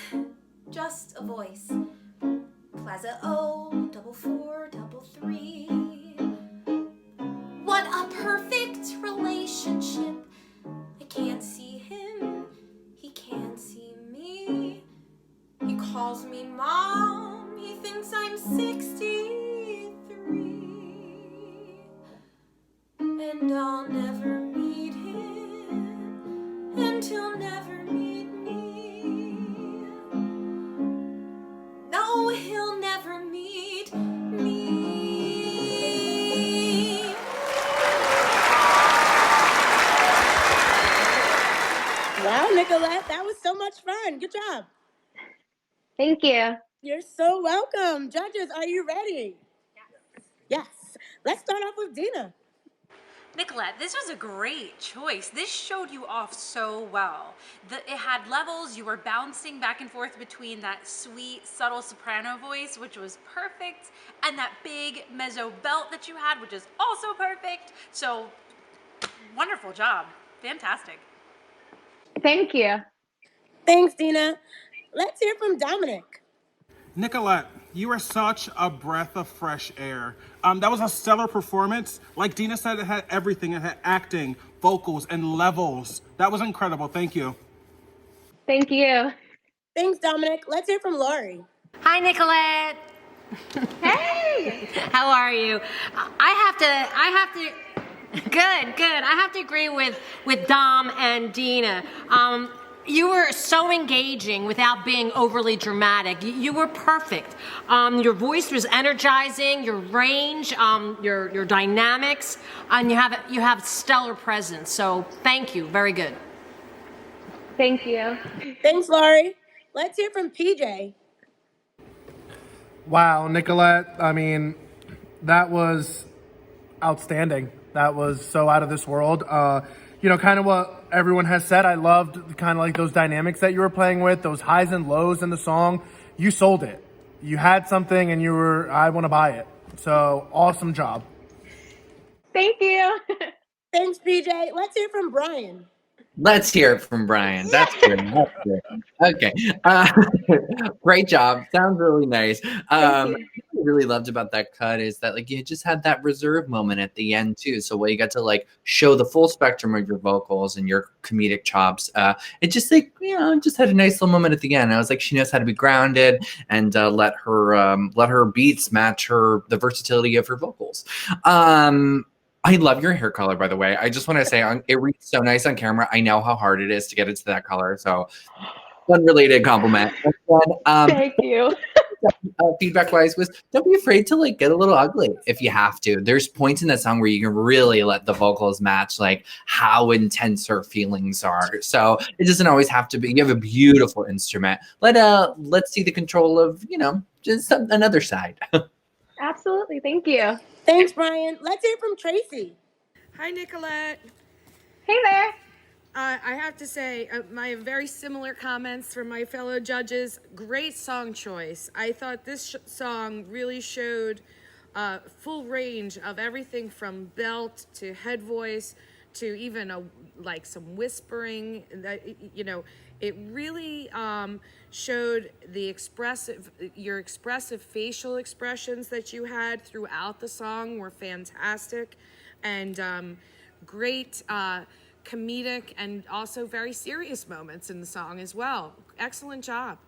just a voice. Plaza O, 4433. What a perfect relationship. I can't see him, he can't see me. He calls me mom, he thinks I'm 63. And I'll never meet him, and he'll never meet me. No, he'll never meet me. Wow, Nicolette, that was so much fun. Good job. Thank you. You're so welcome. Judges, are you ready? Yes. Let's start off with Dina. Nicolette, this was a great choice. This showed you off so well. It had levels. You were bouncing back and forth between that sweet, subtle soprano voice, which was perfect, and that big mezzo belt that you had, which is also perfect. So, wonderful job. Fantastic. Thank you. Thanks, Dina. Let's hear from Dominic. Nicolette, you are such a breath of fresh air. That was a stellar performance. Like Dina said, it had everything. It had acting, vocals, and levels. That was incredible. Thank you. Thank you. Thanks, Dominic. Let's hear from Lori. Hi, Nicolette. Hey. How are you? I have to. Good. I have to agree with Dom and Dina. You were so engaging without being overly dramatic. You were perfect. Your voice was energizing. Your range, your dynamics, and you have stellar presence. So thank you. Very good. Thank you. Thanks, Lori. Let's hear from PJ. Wow, Nicolette, I mean, that was outstanding. That was so out of this world. Kind of what everyone has said. I loved kind of like those dynamics that you were playing with, those highs and lows in the song. You sold it. You had something and I want to buy it. So awesome job. Thank you. Thanks, PJ. Let's hear from Brian. Let's hear it from Brian. That's good. That's good. Okay. Great job. Sounds really nice. I really loved about that cut is that like you just had that reserve moment at the end too. So while you got to like show the full spectrum of your vocals and your comedic chops, it just like just had a nice little moment at the end. I was like, she knows how to be grounded and let her beats match the versatility of her vocals. I love your hair color, by the way. I just want to say it reads so nice on camera. I know how hard it is to get it to that color. So unrelated compliment. Thank you. Feedback wise was don't be afraid to like get a little ugly if you have to. There's points in that song where you can really let the vocals match like how intense her feelings are. So it doesn't always have to be. You have a beautiful instrument. Let's see the control of just another side. Absolutely. Thank you. Thanks, Brian. Let's hear from Tracy. Hi, Nicolette. Hey there. I have to say, my very similar comments from my fellow judges. Great song choice. I thought this song really showed full range of everything from belt to head voice to even some whispering. It really showed your expressive facial expressions that you had throughout the song were fantastic, and great comedic and also very serious moments in the song as well. Excellent job.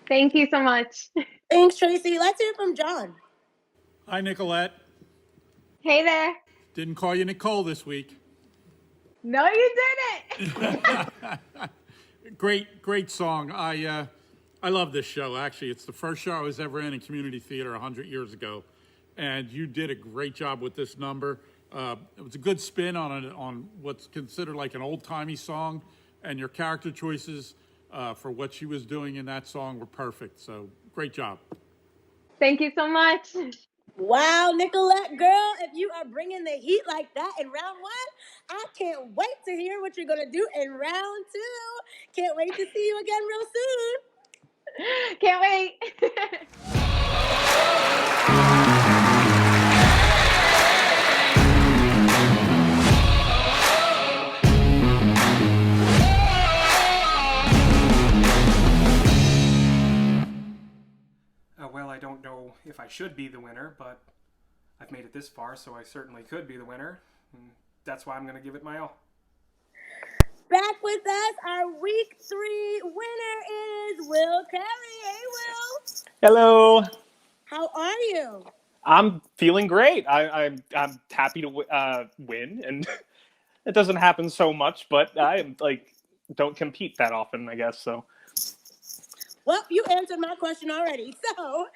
Thank you so much. Thanks, Tracy. Let's hear from John. Hi, Nicolette. Hey there. Didn't call you Nicole this week. No, you didn't. Great song. I love this show, actually. It's the first show I was ever in community theater 100 years ago. And you did a great job with this number. It was a good spin on what's considered like an old-timey song. And your character choices for what she was doing in that song were perfect. So great job. Thank you so much. Wow, Nicolette, girl, if you are bringing the heat like that in round 1, I can't wait to hear what you're going to do in round 2. Can't wait to see you again real soon. Can't wait. Well, I don't know if I should be the winner, but I've made it this far, so I certainly could be the winner. And that's why I'm going to give it my all. Back with us, our week 3 winner is Will Carey. Hey, Will. Hello. How are you? I'm feeling great. I'm happy to win, and it doesn't happen so much, but I don't compete that often, I guess. So. Well, you answered my question already. So,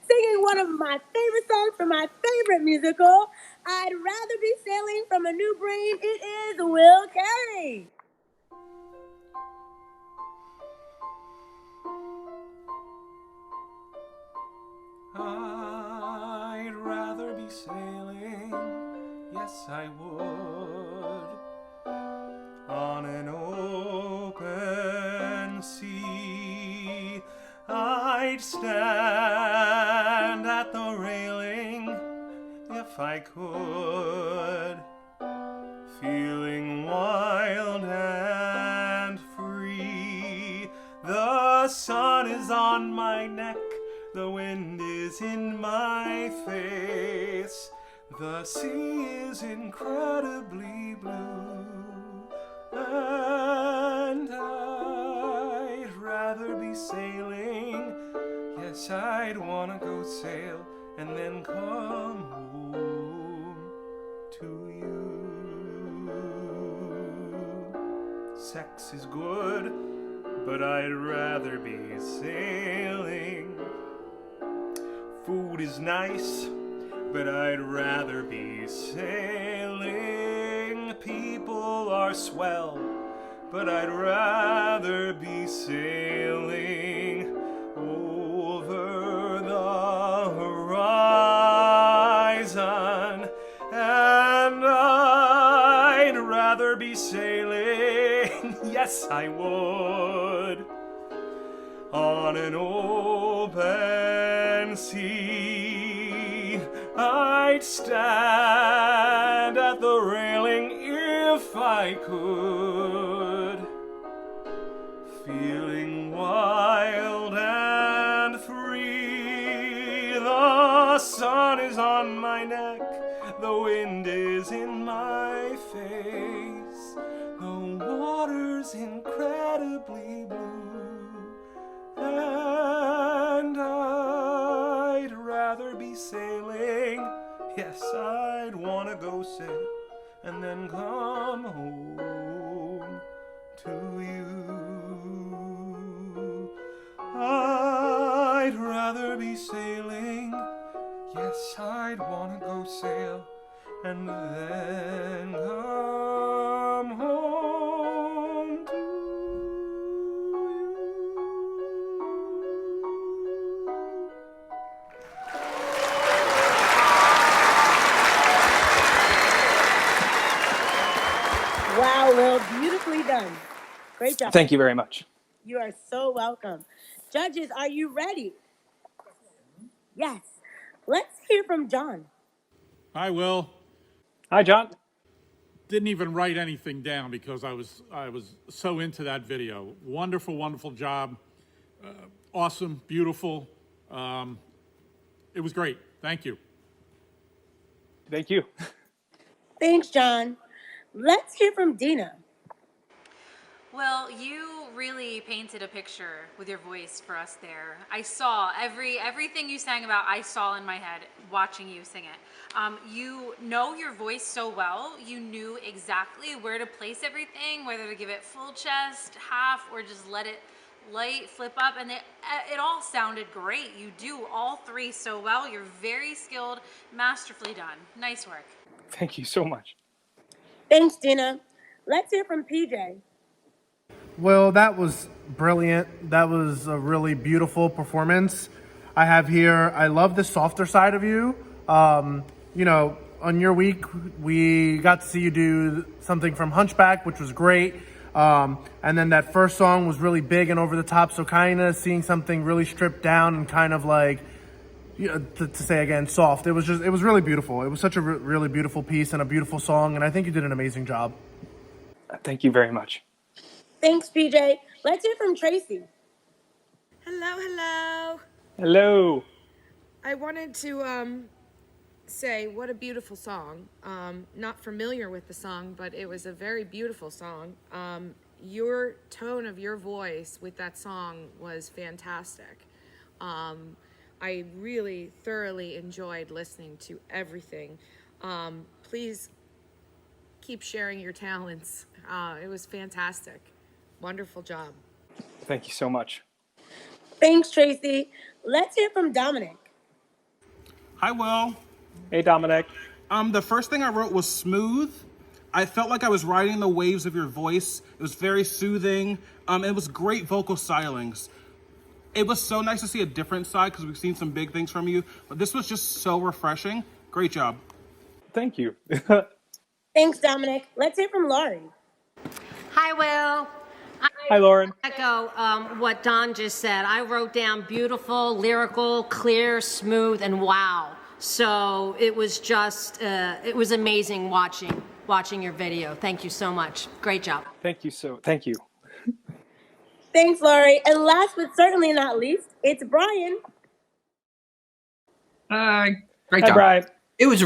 singing one of my favorite songs from my favorite musical, I'd Rather Be Sailing from a New Brain, it is Will Carey. I'd rather be sailing, yes I would, on an open sea. I'd stand at the railing if I could, feeling wild and free. The sun is on my neck, the wind is in my face, the sea is incredibly blue, and I'd rather be sailing. Yes, I'd wanna go sail and then come home to you. Sex is good, but I'd rather be sailing. Food is nice, but I'd rather be sailing. People are swell, but I'd rather be sailing over the horizon. And I'd rather be sailing, yes I would, on an open sea. I'd stand at the railing if I could, feeling wild and free. sun is on my neck, the wind is in my face, the water's incredibly blue, and I'd rather be sailing. Yes, I'd wanna go sail and then come home to you. I'd rather be sailing. Yes, I'd wanna go sail and then come home to Wow, Will, beautifully done. Great job. Thank you very much. You are so welcome. Judges, are you ready? Yes. Let's hear from John. Hi, Will. Hi, John. Didn't even write anything down because I was so into that video. Wonderful, wonderful job. Awesome, beautiful. It was great. Thank you. Thank you. Thanks, John. Let's hear from Dina. Well, you really painted a picture with your voice for us there. I saw everything you sang about, I saw in my head watching you sing it. You know your voice so well. You knew exactly where to place everything, whether to give it full chest, half, or just let it light, flip up, and it all sounded great. You do all three so well. You're very skilled, masterfully done. Nice work. Thank you so much. Thanks, Dina. Let's hear from PJ. Well, that was brilliant. That was a really beautiful performance. I have here, I love the softer side of you. You know, on your week, we got to see you do something from Hunchback, which was great. And then that first song was really big and over the top. So kind of seeing something really stripped down and kind of like, you know, to say again, soft. It was really beautiful. It was such a really beautiful piece and a beautiful song. And I think you did an amazing job. Thank you very much. Thanks, PJ. Let's hear from Tracy. Hello, hello. Hello. I wanted to say what a beautiful song. Not familiar with the song, but it was a very beautiful song. Your tone of your voice with that song was fantastic. I really thoroughly enjoyed listening to everything. Please keep sharing your talents. It was fantastic. Wonderful job. Thank you so much. Thanks, Tracy. Let's hear from Dominic. Hi, Will. Hey, Dominic. The first thing I wrote was smooth. I felt like I was riding the waves of your voice. It was very soothing. It was great vocal stylings. It was so nice to see a different side because we've seen some big things from you, but this was just so refreshing. Great job. Thank you. Thanks, Dominic. Let's hear from Laurie. Hi, Will. Hi, Lauren. Echo what Don just said. I wrote down beautiful, lyrical, clear, smooth, and wow. So it was just, it was amazing watching your video. Thank you so much. Great job. Thank you. Thanks, Laurie. And last but certainly not least, it's Brian. Great Hi, job. Brian. It's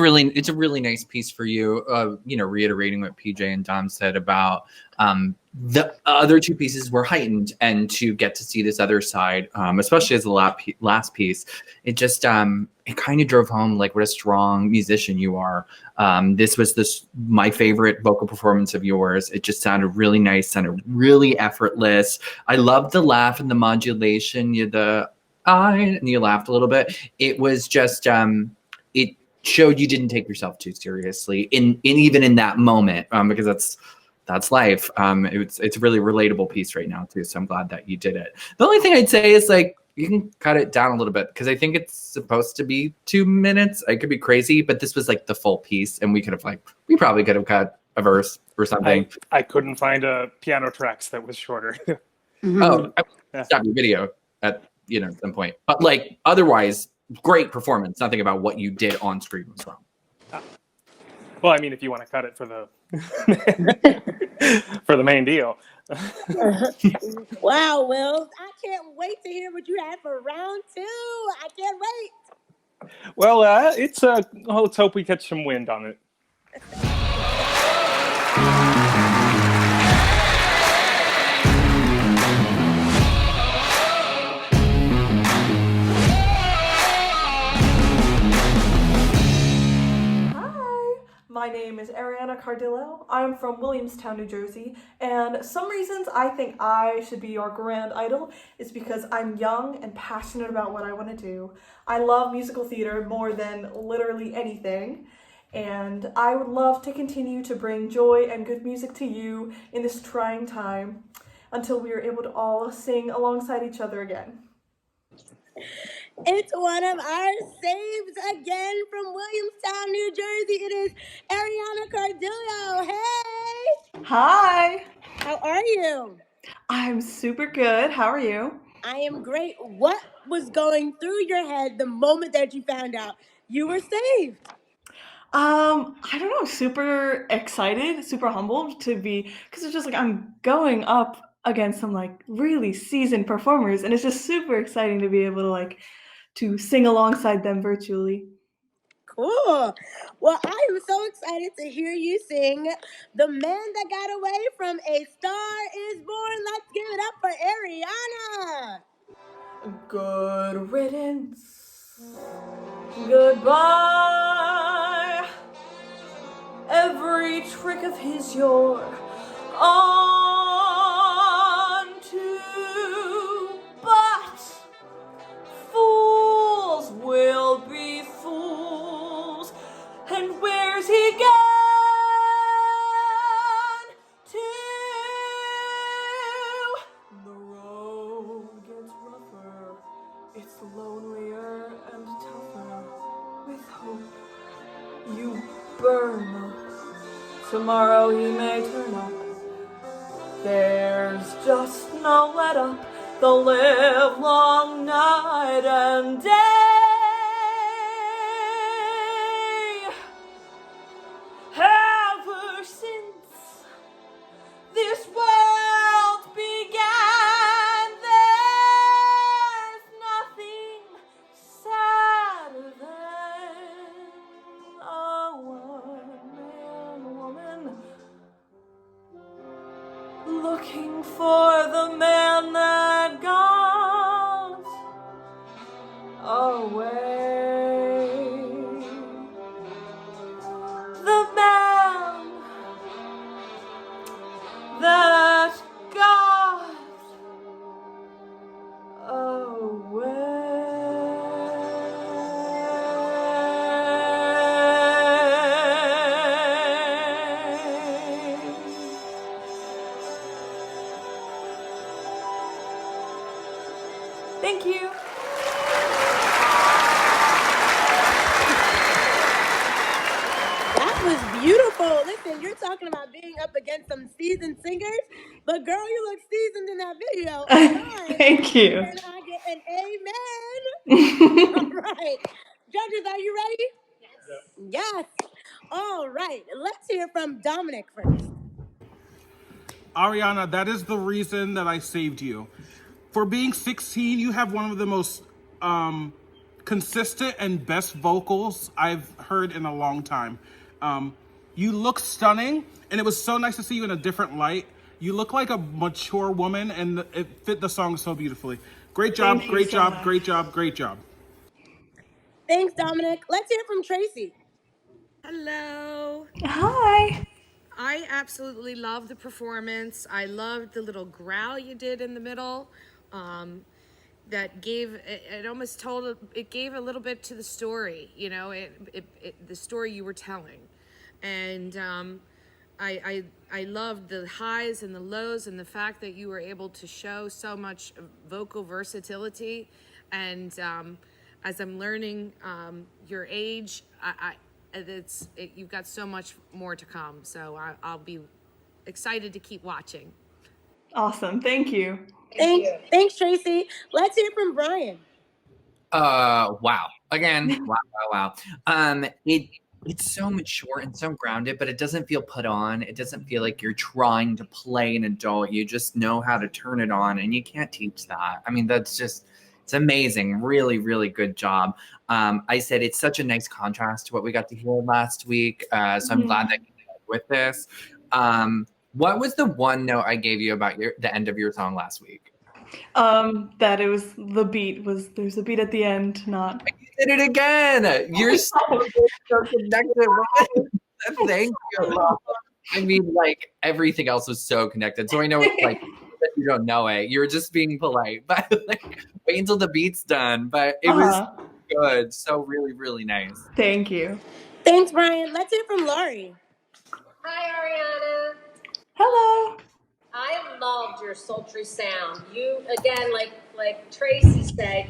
a really nice piece for you. You know, reiterating what PJ and Dom said about the other two pieces were heightened, and to get to see this other side, especially as the last piece, it just it kind of drove home like what a strong musician you are. This was my favorite vocal performance of yours. It just sounded really nice, sounded really effortless. I loved the laugh and the modulation. And you laughed a little bit. It was just it showed you didn't take yourself too seriously in even in that moment, because that's life. It's a really relatable piece right now too. So I'm glad that you did it. The only thing I'd say is like you can cut it down a little bit because I think it's supposed to be 2 minutes. I could be crazy, but this was like the full piece, and we probably could have cut a verse or something. I couldn't find a piano tracks that was shorter. Oh, I stopped your video at some point, but like otherwise, great performance. Nothing about what you did on screen was wrong. Well, I mean, if you want to cut it for the for the main deal. Wow, Will. I can't wait to hear what you had for round 2. I can't wait. Well, let's hope we catch some wind on it. My name is Ariana Cardillo. I'm from Williamstown, New Jersey, and some reasons I think I should be your grand idol is because I'm young and passionate about what I want to do. I love musical theater more than literally anything, and I would love to continue to bring joy and good music to you in this trying time until we are able to all sing alongside each other again. It's one of our saves again from Williamstown, New Jersey. It is Ariana Cardillo. Hey! Hi! How are you? I'm super good. How are you? I am great. What was going through your head the moment that you found out you were saved? I don't know, super excited, super humbled to be, because it's just like I'm going up against some like really seasoned performers, and it's just super exciting to be able to to sing alongside them virtually. Cool. Well, I am so excited to hear you sing The Man That Got Away from A Star Is Born. Let's give it up for Ariana. Good riddance. Goodbye. Every trick of his you're on to, but fools will be fools. And where's he gone to? The road gets rougher, it's lonelier and tougher. With hope, you burn up. Tomorrow he may turn up. There's just no let up. The live long night and day. Ever since this world began, there's nothing sadder than a one-man woman looking for the man that got away. The man that got away. Thank you. That was beautiful. Listen, you're talking about being up against some seasoned singers, but girl, you look seasoned in that video. Thank you. Can I get an amen? All right. Judges, are you ready? Yes. All right. Let's hear from Dominic first. Ariana, that is the reason that I saved you. For being 16, you have one of the most consistent and best vocals I've heard in a long time. You look stunning, and it was so nice to see you in a different light. You look like a mature woman, and it fit the song so beautifully. Great job, Thank you great so job, much. great job, great job. Thanks, Dominic. Let's hear from Tracy. Hello. Hi. I absolutely love the performance. I loved the little growl you did in the middle. That gave it almost told it gave a little bit to the story. You know, the story you were telling, and I loved the highs and the lows and the fact that you were able to show so much vocal versatility. And as I'm learning your age, you've got so much more to come. So I'll be excited to keep watching. Awesome. Thank you. Thanks, Tracy. Let's hear from Brian. Wow. Again, wow. It's so mature and so grounded, but it doesn't feel put on. It doesn't feel like you're trying to play an adult. You just know how to turn it on, and you can't teach that. I mean, that's just, It's amazing. Really, really good job. I said it's such a nice contrast to what we got to hear last week. So I'm glad that you did with this. What was the one note I gave you about the end of your song last week? That it was the beat there's a beat at the end, not. You did it again. You're so connected. Thank you. I mean, like everything else was so connected. So I know, like, that you don't know it. You're just being polite, but like, wait until the beat's done. But it was good. So really, really nice. Thank you. Thanks, Brian. Let's hear from Lori. Hi, Ariana. Hello. I loved your sultry sound. You, again, like Tracy said,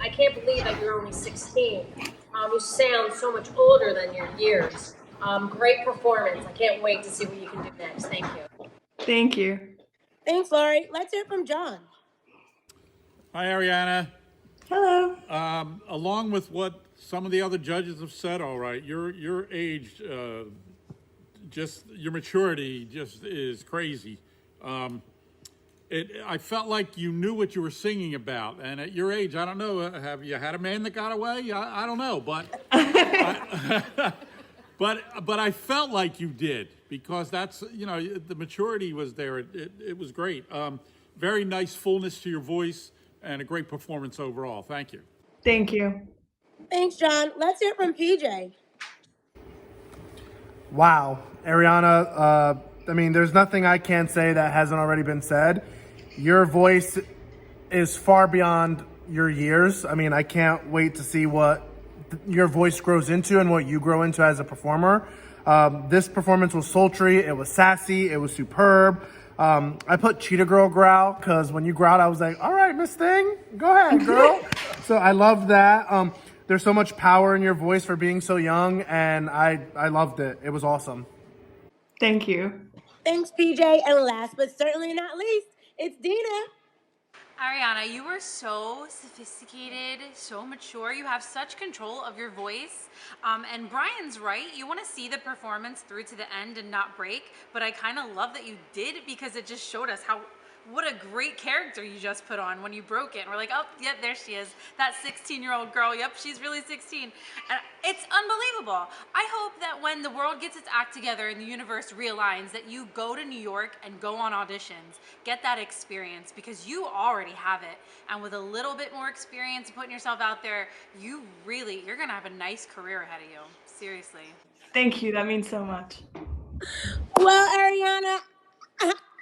I can't believe that you're only 16. You sound so much older than your years. Great performance. I can't wait to see what you can do next. Thank you. Thank you. Thanks, Lori. Let's hear from John. Hi, Ariana. Hello. Along with what some of the other judges have said, all right, your age, just your maturity just is crazy. I felt like you knew what you were singing about, and at your age, I don't know, have you had a man that got away? I don't know, but but I felt like you did, because that's, the maturity was there. It was great. Very nice fullness to your voice and a great performance overall. Thank you. Thank you. Thanks, John. Let's hear from PJ. Wow, Ariana, I mean, there's nothing I can't say that hasn't already been said. Your voice is far beyond your years. I mean, I can't wait to see what your voice grows into and what you grow into as a performer. This performance was sultry, it was sassy, it was superb. I put Cheetah Girl growl because when you growled, I was like, all right, Miss Thing, go ahead, girl. So I love that. There's so much power in your voice for being so young, and I loved it. It was awesome. Thank you. Thanks, PJ. And last but certainly not least, it's Dina. Ariana, you are so sophisticated, so mature. You have such control of your voice. And Brian's right. You want to see the performance through to the end and not break. But I kind of love that you did, because it just showed us what a great character you just put on when you broke it. And we're like, oh, yep, there she is. That 16-year-old girl. Yep, she's really 16. And it's unbelievable. I hope that when the world gets its act together and the universe realigns, that you go to New York and go on auditions, get that experience, because you already have it. And with a little bit more experience putting yourself out there, you're going to have a nice career ahead of you. Seriously. Thank you. That means so much. Well, Ariana,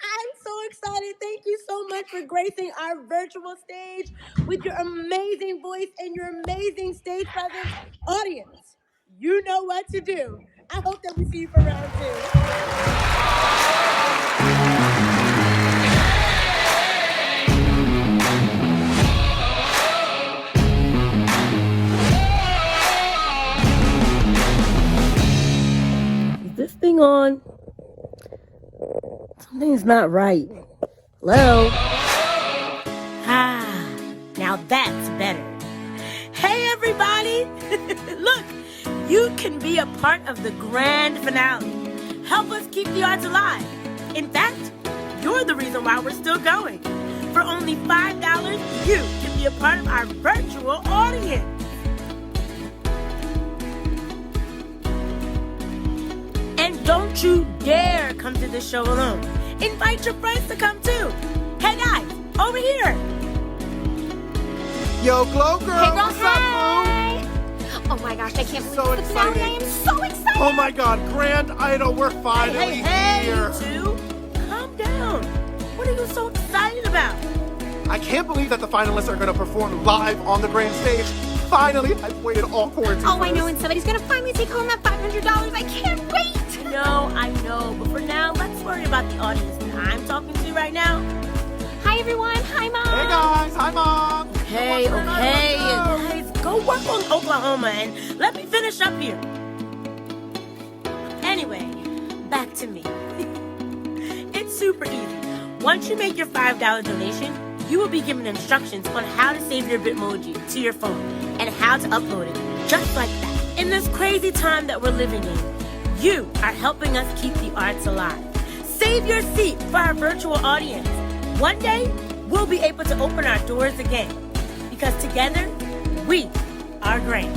I'm so excited. Thank you so much for gracing our virtual stage with your amazing voice and your amazing stage presence. Audience, you know what to do. I hope that we see you for round 2. Is this thing on? Something's not right. Hello? Now that's better. Hey, everybody! Look, you can be a part of the grand finale. Help us keep the arts alive. In fact, you're the reason why we're still going. For only $5, you can be a part of our virtual audience. And don't you dare come to the show alone. Invite your friends to come too. Hey guys, over here. Yo, Glow Girl, Hey, girl, what's up, hey! Oh my gosh, I can't believe it's the finale. I am so excited. Oh my God, Grand Idol, we're finally Hey, here. you two, calm down. What are you so excited about? I can't believe that the finalists are going to perform live on the grand stage. Finally, I've waited all quarantine. Oh, I know, and somebody's gonna finally take home that $500. I can't wait. No, I know, but for now, let's worry about the audience that I'm talking to right now. Hi, everyone. Hi, Mom. Hey, guys. Hi, Mom. Okay, guys, go work on Oklahoma and let me finish up here. Anyway, back to me. It's super easy. Once you make your $5 donation, you will be given instructions on how to save your Bitmoji to your phone and how to upload it, just like that. In this crazy time that we're living in, you are helping us keep the arts alive. Save your seat for our virtual audience. One day, we'll be able to open our doors again. because together, we are great.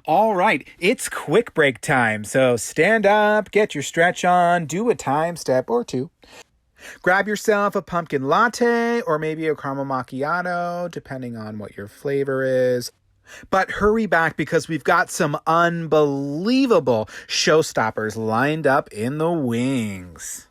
All right, it's quick break time. So stand up, get your stretch on, do a time step or two. Grab yourself a pumpkin latte or maybe a caramel macchiato, depending on what your flavor is. But hurry back because we've got some unbelievable showstoppers lined up in the wings.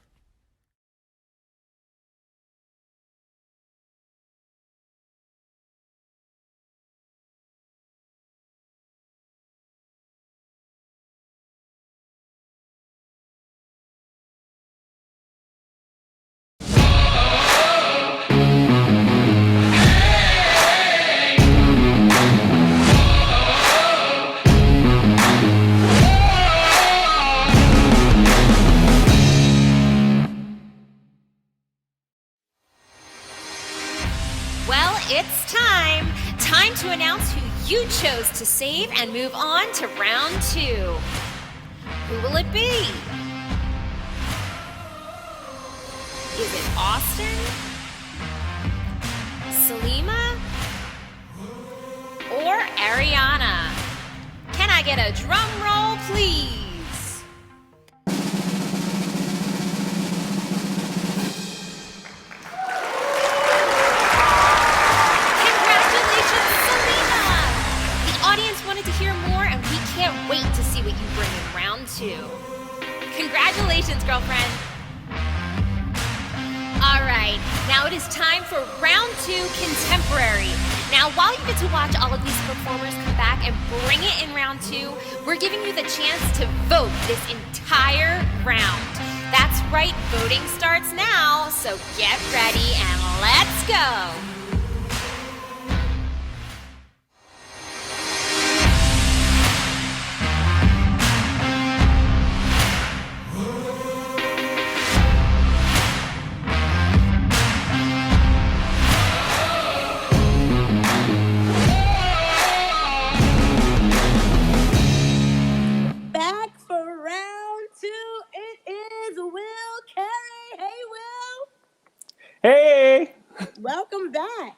Well, it's time. Time to announce who you chose to save and move on to round 2. Who will it be? Is it Austin? Salima? Or Ariana? Can I get a drum roll, please? Wait to see what you bring in round 2. Congratulations, girlfriend. All right, now it is time for round 2 contemporary. Now, while you get to watch all of these performers come back and bring it in round 2, we're giving you the chance to vote this entire round. That's right, voting starts now, so get ready and let's go. Hey! Welcome back.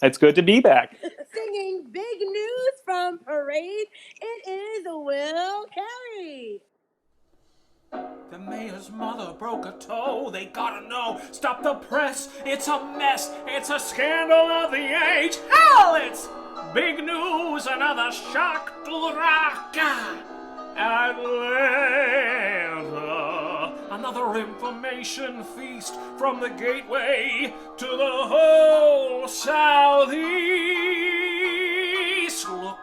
It's good to be back. Singing big news from Parade, it is Will Carey. The mayor's mother broke a toe. They gotta know. Stop the press. It's a mess. It's a scandal of the age. Hell, it's big news. Another shock to the rock. Atlanta. Another information feast from the gateway to the whole Southeast. Look.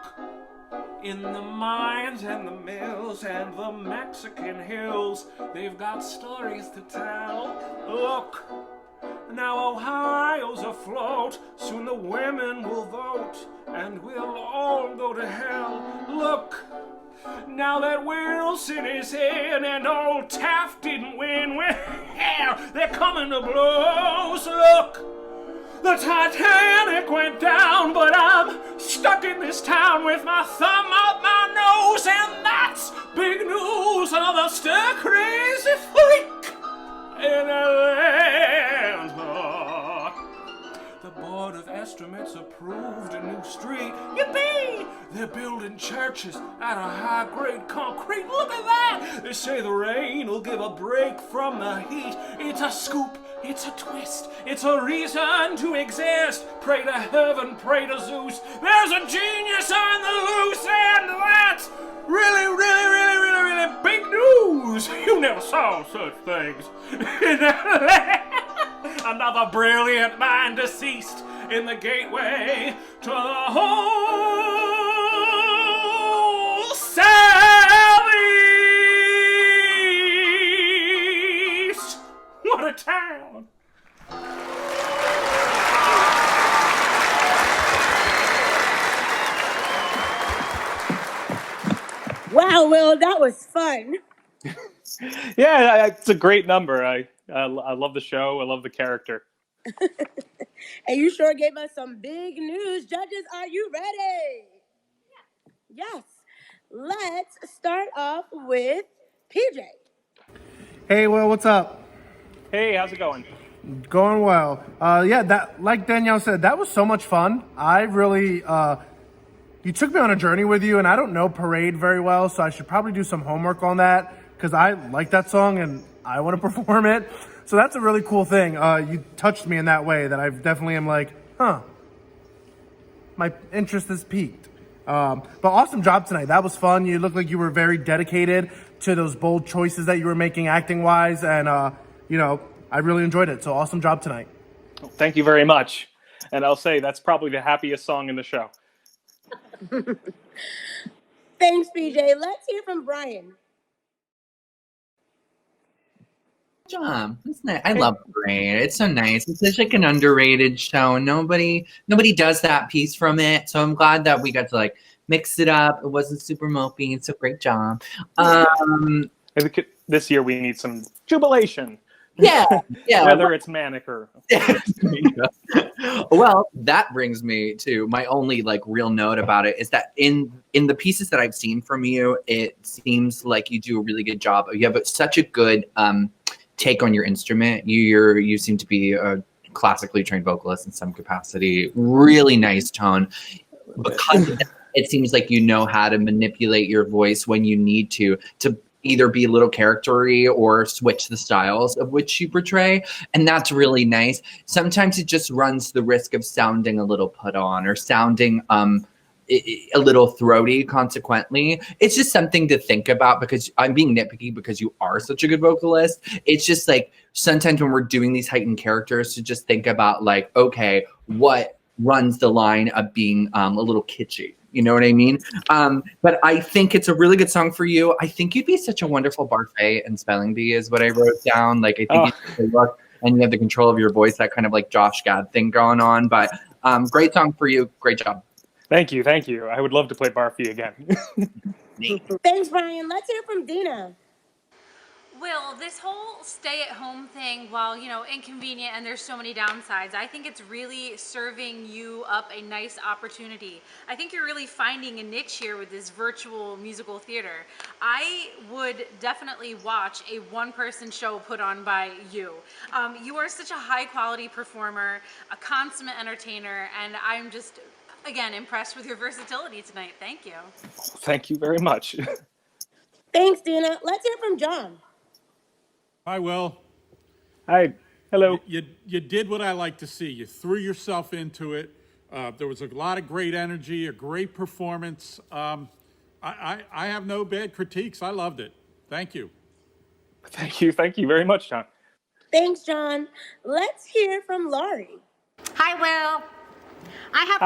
In the mines and the mills and the Mexican hills, they've got stories to tell. Look, now Ohio's afloat, soon the women will vote, and we'll all go to hell. Look, now that Wilson is in and old Taft didn't win, well, they're coming to blows. Look, the Titanic went down, but I'm stuck in this town with my thumb up my nose, and that's big news. Another stir-crazy freak in Atlanta. The Board of Estimates approved a new street. Yippee! They're building churches out of high-grade concrete. Look at that! They say the rain will give a break from the heat. It's a scoop. It's a twist. It's a reason to exist. Pray to heaven, pray to Zeus. There's a genius on the loose, and that's really, really, really, really, really big news. You never saw such things. Another brilliant mind deceased in the gateway to the whole Southeast. What a town! Wow, Well, Will, that was fun. Yeah, it's a great number. I love the show. I love the character. And you sure gave us some big news. Judges, are you ready? Yes. Let's start off with PJ. Hey, Will, what's up? Hey, how's it going? Going well. Yeah, that like Danielle said, that was so much fun. I really, you took me on a journey with you, and I don't know Parade very well, so I should probably do some homework on that because I like that song and I want to perform it. So that's a really cool thing. You touched me in that way that I definitely am like, my interest is piqued. But awesome job tonight. That was fun. You looked like you were very dedicated to those bold choices that you were making acting wise. And, I really enjoyed it. So awesome job tonight. Thank you very much. And I'll say that's probably the happiest song in the show. Thanks, PJ. Let's hear from Brian. That's nice. I love Parade. It's so nice. It's such like an underrated show. Nobody does that piece from it. So I'm glad that we got to like mix it up. It wasn't super mopey. It's a great job. I think this year we need some jubilation. Yeah. Whether it's manic or. Well, that brings me to my only like real note about it is that in the pieces that I've seen from you, it seems like you do a really good job. You have such a good take on your instrument. You seem to be a classically trained vocalist in some capacity. Really nice tone. Because of that, it seems like you know how to manipulate your voice when you need to either be a little character-y or switch the styles of which you portray. And that's really nice. Sometimes it just runs the risk of sounding a little put on or sounding a little throaty consequently. It's just something to think about because I'm being nitpicky because you are such a good vocalist. It's just like sometimes when we're doing these heightened characters to just think about like, okay, what runs the line of being a little kitschy? You know what I mean? But I think it's a really good song for you. I think you'd be such a wonderful Barfay and Spelling Bee is what I wrote down. Like, I think you look and you have the control of your voice, that kind of like Josh Gad thing going on. But great song for you. Great job. Thank you. I would love to play Barfy again. Thanks, Brian. Let's hear from Dina. Will, this whole stay-at-home thing, while, inconvenient and there's so many downsides, I think it's really serving you up a nice opportunity. I think you're really finding a niche here with this virtual musical theater. I would definitely watch a one-person show put on by you. You are such a high-quality performer, a consummate entertainer, and I'm just, again, impressed with your versatility tonight. Thank you. Thank you very much. Thanks, Dina. Let's hear from John. Hi, Will. Hi. Hello. You did what I like to see. You threw yourself into it. There was a lot of great energy, a great performance. I have no bad critiques. I loved it. Thank you. Thank you very much, John. Thanks, John. Let's hear from Laurie. Hi, Will. I have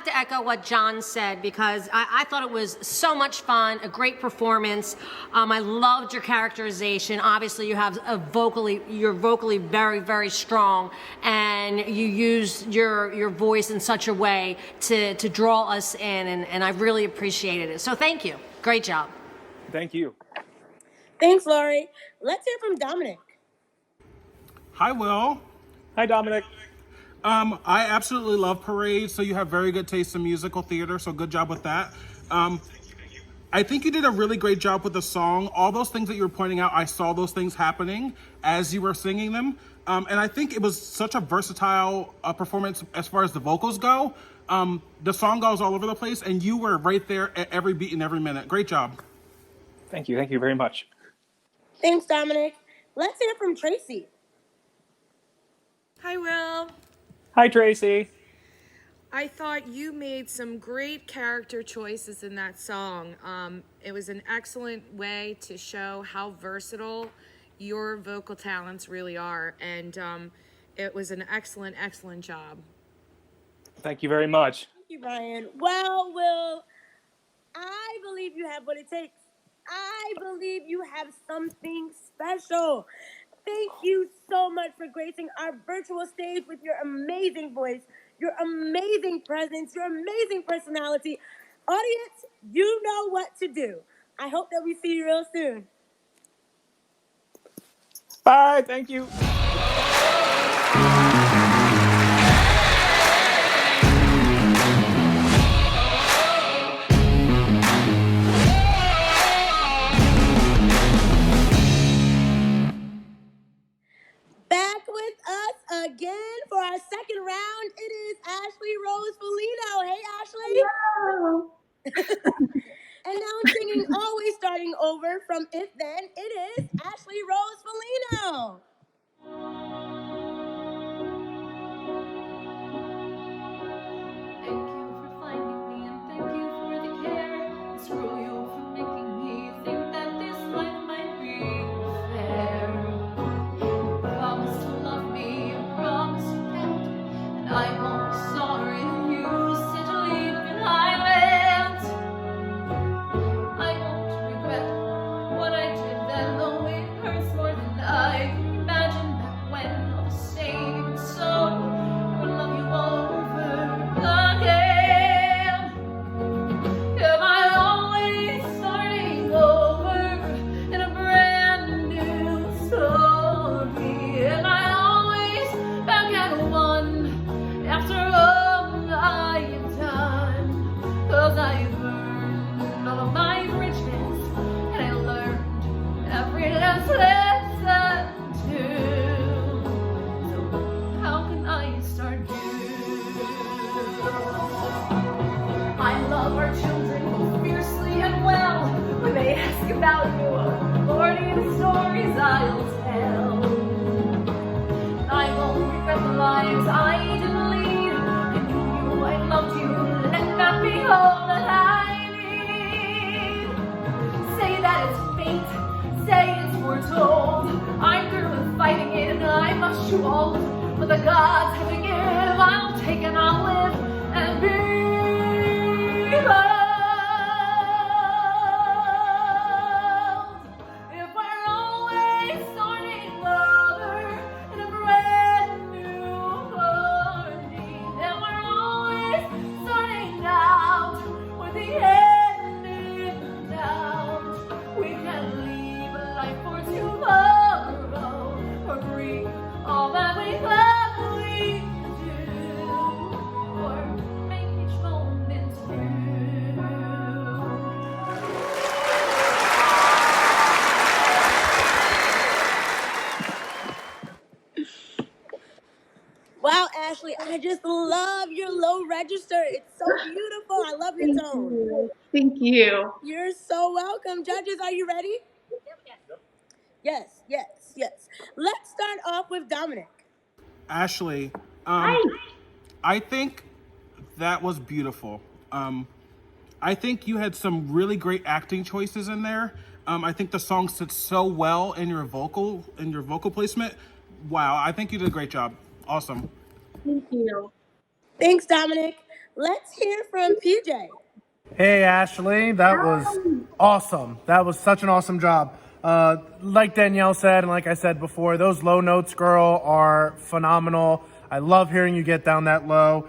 to echo what John said because I thought it was so much fun, a great performance. I loved your characterization. Obviously, you have you're vocally very, very strong, and you use your voice in such a way to draw us in, and I really appreciated it. So thank you. Great job. Thank you. Thanks, Laurie. Let's hear from Dominic. Hi, Will. Hi, Dominic. I absolutely love Parade, so you have very good taste in musical theater, so good job with that. I think you did a really great job with the song. All those things that you were pointing out, I saw those things happening as you were singing them. And I think it was such a versatile performance as far as the vocals go. The song goes all over the place, and you were right there at every beat and every minute. Great job. Thank you very much. Thanks, Dominic. Let's hear from Tracy. Hi, Will. Hi, Tracy. I thought you made some great character choices in that song. It was an excellent way to show how versatile your vocal talents really are. And it was an excellent, excellent job. Thank you very much. Thank you, Ryan. Well, Will, I believe you have what it takes. I believe you have something special. Thank you so much for gracing our virtual stage with your amazing voice, your amazing presence, your amazing personality. Audience, you know what to do. I hope that we see you real soon. Bye. Thank you. Back with us again for our second round. It is Ashley Rose Folino. Hey, Ashley. And now I'm singing Always Starting Over from If Then. It is Ashley Rose Folino. Thank you for finding me and thank you for the care. And screw you for making me think that this life might be fair. You promise to love me, you promise you can't. And I won't be sorry that you said to leave and I went. I won't regret what I did then, though it hurts more than I can imagine. Back when all the same, and so I would love you over again. Am I always starting over in a brand new story? Am I always back at one after all I have done? 'Cause I've earned all of my riches and I learned every last lesson too. So how can I start I love our children both fiercely and well. When they ask about you, Lordy, the stories I'll tell. I won't regret the lives I didn't lead. I knew you, I loved you, let that be all that I need. Say that it's fate, say it's foretold. I'm through with fighting it and I must show old. But the gods have to give, I'll take and I'll live and be. If we're always starting over in a brand new journey, then we're always starting out with the end in doubt. We can leave a life for tomorrow or grieve all that we gladly do, or make each moment Wow, Ashley, I just love your low register. It's so beautiful. I love your tone. Thank you. You're so welcome. Judges, are you ready? Yes, yes, yes. Let's start off with Dominic. Ashley, I think that was beautiful. I think you had some really great acting choices in there. I think the song sits so well in your vocal placement. Wow, I think you did a great job. Awesome. Thank you. Thanks, Dominic. Let's hear from PJ. Hey, Ashley, that was awesome. That was such an awesome job. Like Danielle said, and like I said before, those low notes, girl, are phenomenal. I love hearing you get down that low.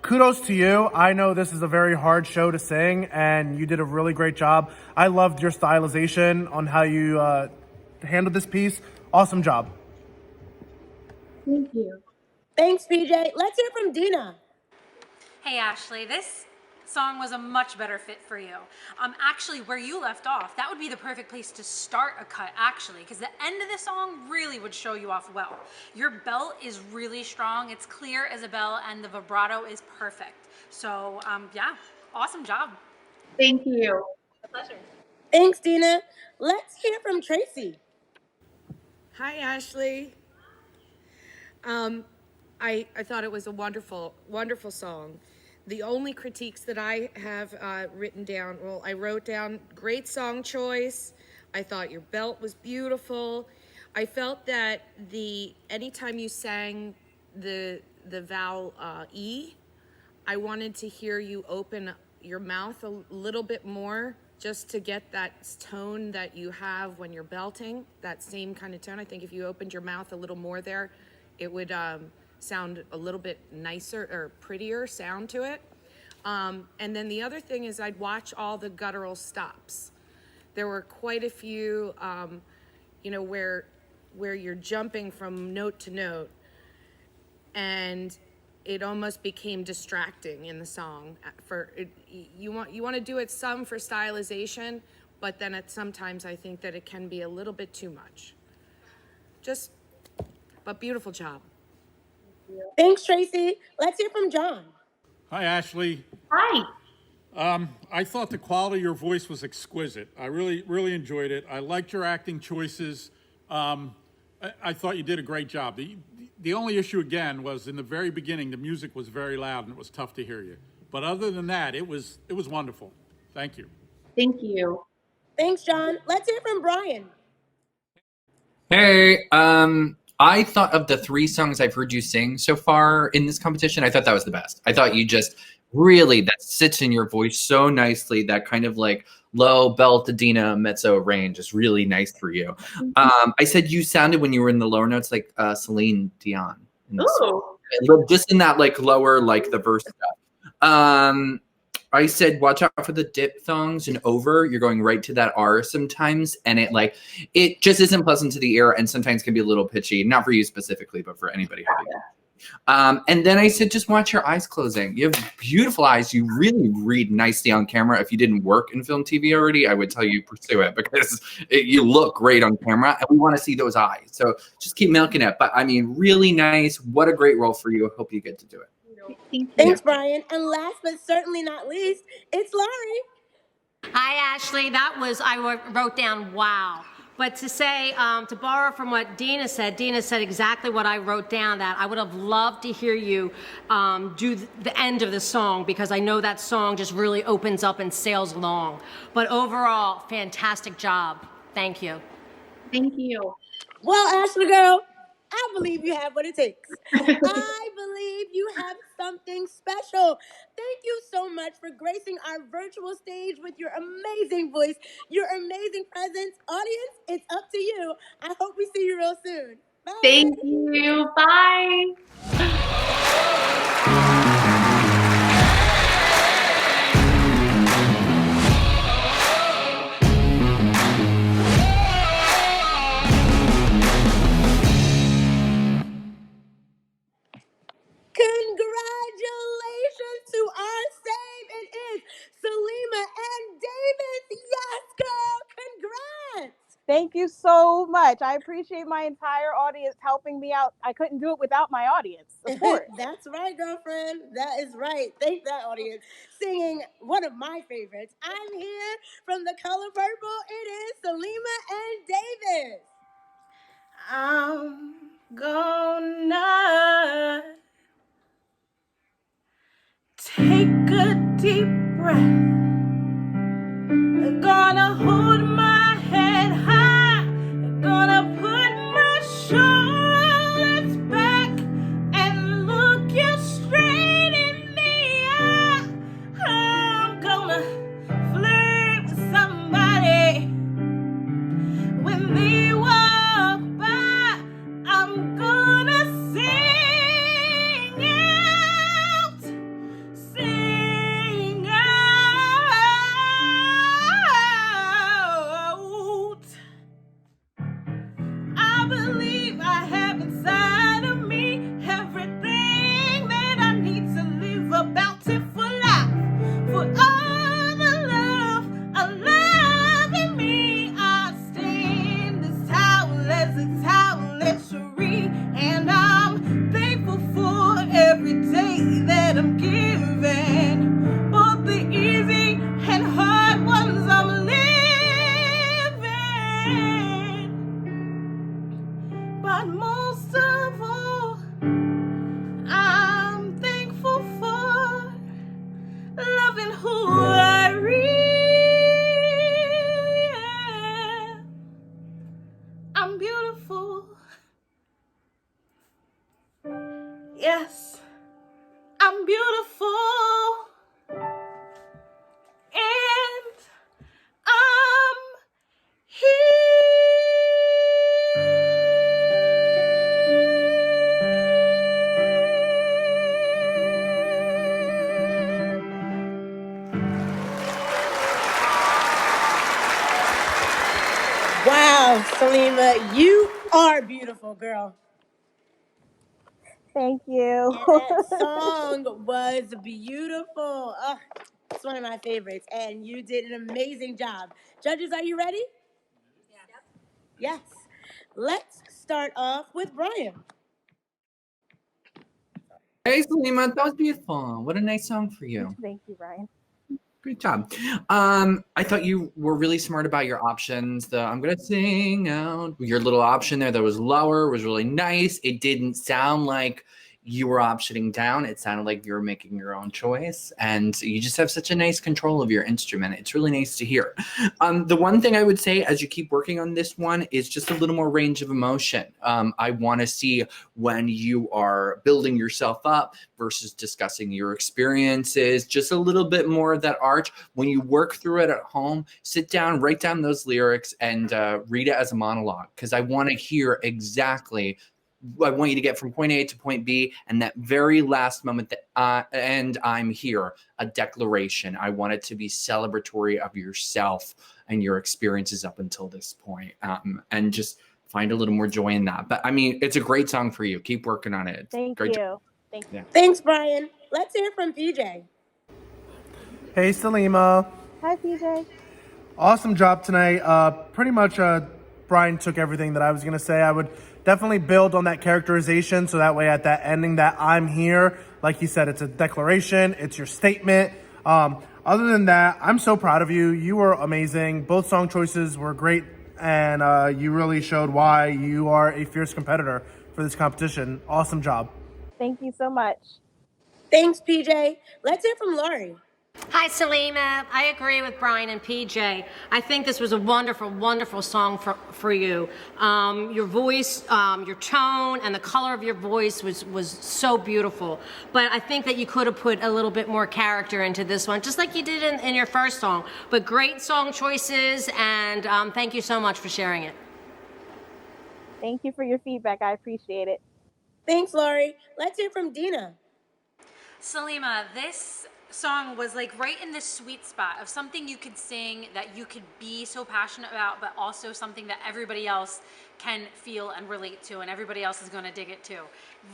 Kudos to you. I know this is a very hard show to sing, and you did a really great job. I loved your stylization on how you handled this piece. Awesome job. Thank you. Thanks, PJ. Let's hear from Dina. Hey, Ashley, this song was a much better fit for you. Actually, where you left off, that would be the perfect place to start a cut, actually, because the end of the song really would show you off well. Your belt is really strong, it's clear as a bell, and the vibrato is perfect. So, yeah, awesome job. Thank you. A pleasure. Thanks, Dina. Let's hear from Tracy. Hi, Ashley. I thought it was a wonderful, wonderful song. The only critiques that I have written down, well, I wrote down great song choice. I thought your belt was beautiful. I felt that anytime you sang the vowel E, I wanted to hear you open your mouth a little bit more just to get that tone that you have when you're belting, that same kind of tone. I think if you opened your mouth a little more there, it would sound a little bit nicer or prettier sound to it. And then the other thing is I'd watch all the guttural stops. There were quite a few, where you're jumping from note to note, and it almost became distracting in the song. You want to do it some for stylization, but then sometimes I think that it can be a little bit too much. But beautiful job. Thanks, Tracy. Let's hear from John. Hi, Ashley. Hi. I thought the quality of your voice was exquisite. I really, really enjoyed it. I liked your acting choices. I thought you did a great job. The only issue, again, was in the very beginning, the music was very loud and it was tough to hear you. But other than that, it was wonderful. Thank you. Thank you. Thanks, John. Let's hear from Brian. Hey, I thought of the 3 songs I've heard you sing so far in this competition, I thought that was the best. I thought you just really, that sits in your voice so nicely, that kind of like low beltadina mezzo range is really nice for you. I said you sounded, when you were in the lower notes, like Celine Dion. Just in that like lower, like the verse stuff. I said, watch out for the diphthongs and over. You're going right to that R sometimes. And it just isn't pleasant to the ear and sometimes can be a little pitchy. Not for you specifically, but for anybody. And then I said, just watch your eyes closing. You have beautiful eyes. You really read nicely on camera. If you didn't work in film TV already, I would tell you pursue it because you look great on camera and we want to see those eyes. So just keep milking it. But I mean, really nice. What a great role for you. I hope you get to do it. Thanks, Brian. And last but certainly not least, it's Laurie. Hi, Ashley. I wrote down wow. But to say, to borrow from what Dina said exactly what I wrote down, that I would have loved to hear you do the end of the song, because I know that song just really opens up and sails along. But overall, fantastic job. Thank you. Thank you. Well, Ashley girl, I believe you have what it takes. I believe you have something special. Thank you so much for gracing our virtual stage with your amazing voice, your amazing presence. Audience, it's up to you. I hope we see you real soon. Bye. Thank you. Bye. Congratulations to our save. It is Salima and Davis. Yes, girl. Congrats. Thank you so much. I appreciate my entire audience helping me out. I couldn't do it without my audience, of course. That's right, girlfriend. That is right. Thank that audience. Singing one of my favorites. I'm here from The Color Purple. It is Salima and Davis. I'm gonna take a deep breath. I'm gonna hold my head high. I'm gonna put my shoulders back and look you straight in the eye. I'm gonna flirt with somebody when they walk by. I'm gonna sing out, sing out. I believe I have inside of me everything that I need to live a bountiful life. For all the love in me, I stand as tall as a toiletry, and I'm thankful for every day that I'm given, both the easy and hard ones I'm living. But most of all, I'm thankful for loving who I really am. I'm beautiful. Yes, I'm beautiful. And I'm here. Salima, you are beautiful, girl. Thank you. And that song was beautiful. Ugh, it's one of my favorites, and you did an amazing job. Judges, are you ready? Yes. Let's start off with Brian. Hey, Salima, that was beautiful. What a nice song for you. Thank you, Brian. Great job. I thought you were really smart about your options. The I'm gonna sing out. Your little option there that was lower was really nice. It didn't sound like you were optioning down. It sounded like you were making your own choice, and you just have such a nice control of your instrument. It's really nice to hear. The one thing I would say as you keep working on this one is just a little more range of emotion. I want to see when you are building yourself up versus discussing your experiences, just a little bit more of that arch. When you work through it at home, sit down, write down those lyrics, and read it as a monologue, because I want to hear exactly. I want you to get from point A to point B, and that very last moment, and I'm here, a declaration. I want it to be celebratory of yourself and your experiences up until this point, and just find a little more joy in that. But I mean, it's a great song for you. Keep working on it. Thank Great you. job. Thank you. Yeah. Thanks, Brian. Let's hear from PJ. Hey, Salima. Hi, PJ. Awesome job tonight. Pretty much, Brian took everything that I was going to say. I would definitely build on that characterization, so that way at that ending that I'm here, like you said, it's a declaration, it's your statement. Other than that, I'm so proud of you. You were amazing. Both song choices were great, and you really showed why you are a fierce competitor for this competition. Awesome job. Thank you so much. Thanks, PJ. Let's hear from Laurie. Hi, Salima. I agree with Brian and PJ. I think this was a wonderful, wonderful song for you. Your voice, your tone, and the color of your voice was so beautiful. But I think that you could have put a little bit more character into this one, just like you did in your first song. But great song choices, and thank you so much for sharing it. Thank you for your feedback. I appreciate it. Thanks, Laurie. Let's hear from Dina. Salima, this song was like right in the sweet spot of something you could sing that you could be so passionate about, but also something that everybody else can feel and relate to, and everybody else is going to dig it too.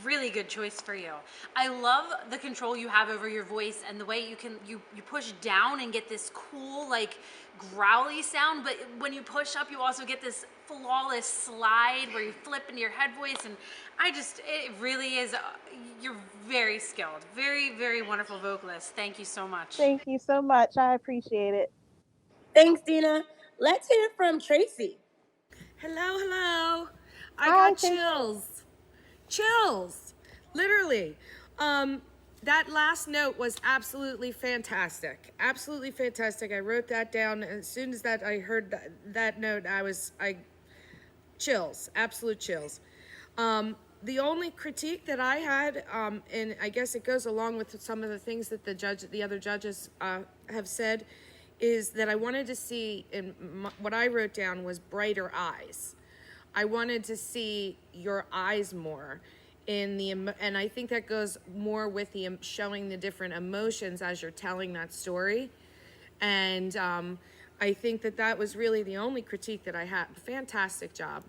Really good choice for you. I love the control you have over your voice and the way you can you push down and get this cool like growly sound, but when you push up you also get this flawless slide where you flip into your head voice, and it really is, you're very skilled, very, very wonderful vocalist. Thank you so much. Thank you so much. I appreciate it. Thanks, Dina. Let's hear from Tracy. Hello. I Hi, got chills. Chills. Literally. That last note was absolutely fantastic. Absolutely fantastic. I wrote that down. As soon as I heard that note, chills. Absolute chills. The only critique that I had, and I guess it goes along with some of the things that the other judges have said, is that I wanted to see, what I wrote down was brighter eyes. I wanted to see your eyes more and I think that goes more with the showing the different emotions as you're telling that story. And I think that was really the only critique that I had. Fantastic job.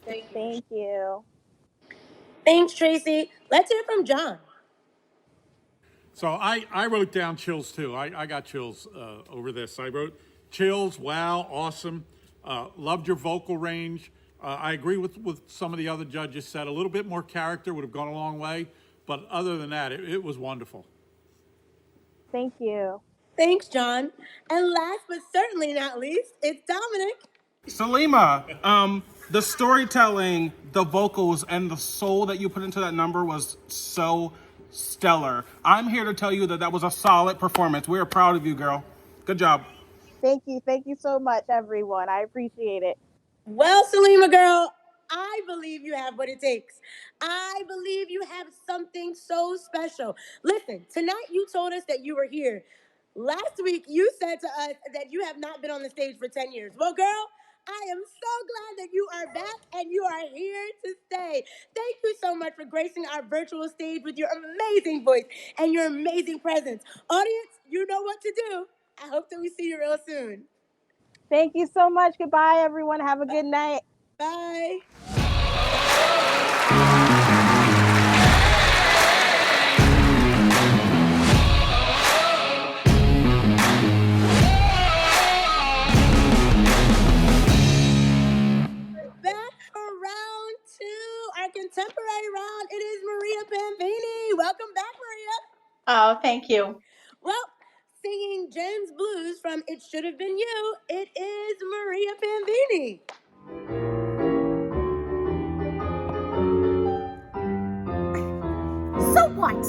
Thank you. Thanks, Tracy. Let's hear from John. So I wrote down chills too. I got chills over this. I wrote chills, wow, awesome. Loved your vocal range. I agree with some of the other judges said. A little bit more character would have gone a long way. But other than that, it was wonderful. Thank you. Thanks, John. And last but certainly not least, it's Dominic. Salima, the storytelling, the vocals, and the soul that you put into that number was so stellar. I'm here to tell you that was a solid performance. We are proud of you, girl. Good job. Thank you. Thank you so much, everyone. I appreciate it. Well, Salima, girl, I believe you have what it takes. I believe you have something so special. Listen, tonight you told us that you were here. Last week, you said to us that you have not been on the stage for 10 years. Well, girl, I am so glad that you are back and you are here to stay. Thank you so much for gracing our virtual stage with your amazing voice and your amazing presence. Audience, you know what to do. I hope that we see you real soon. Thank you so much. Goodbye, everyone. Have a good night. Bye. Back for round two, our contemporary round. It is Maria Panvini. Welcome back, Maria. Oh, thank you. Well, singing Jen's Blues from It Should Have Been You, it is Maria Panvini. So what?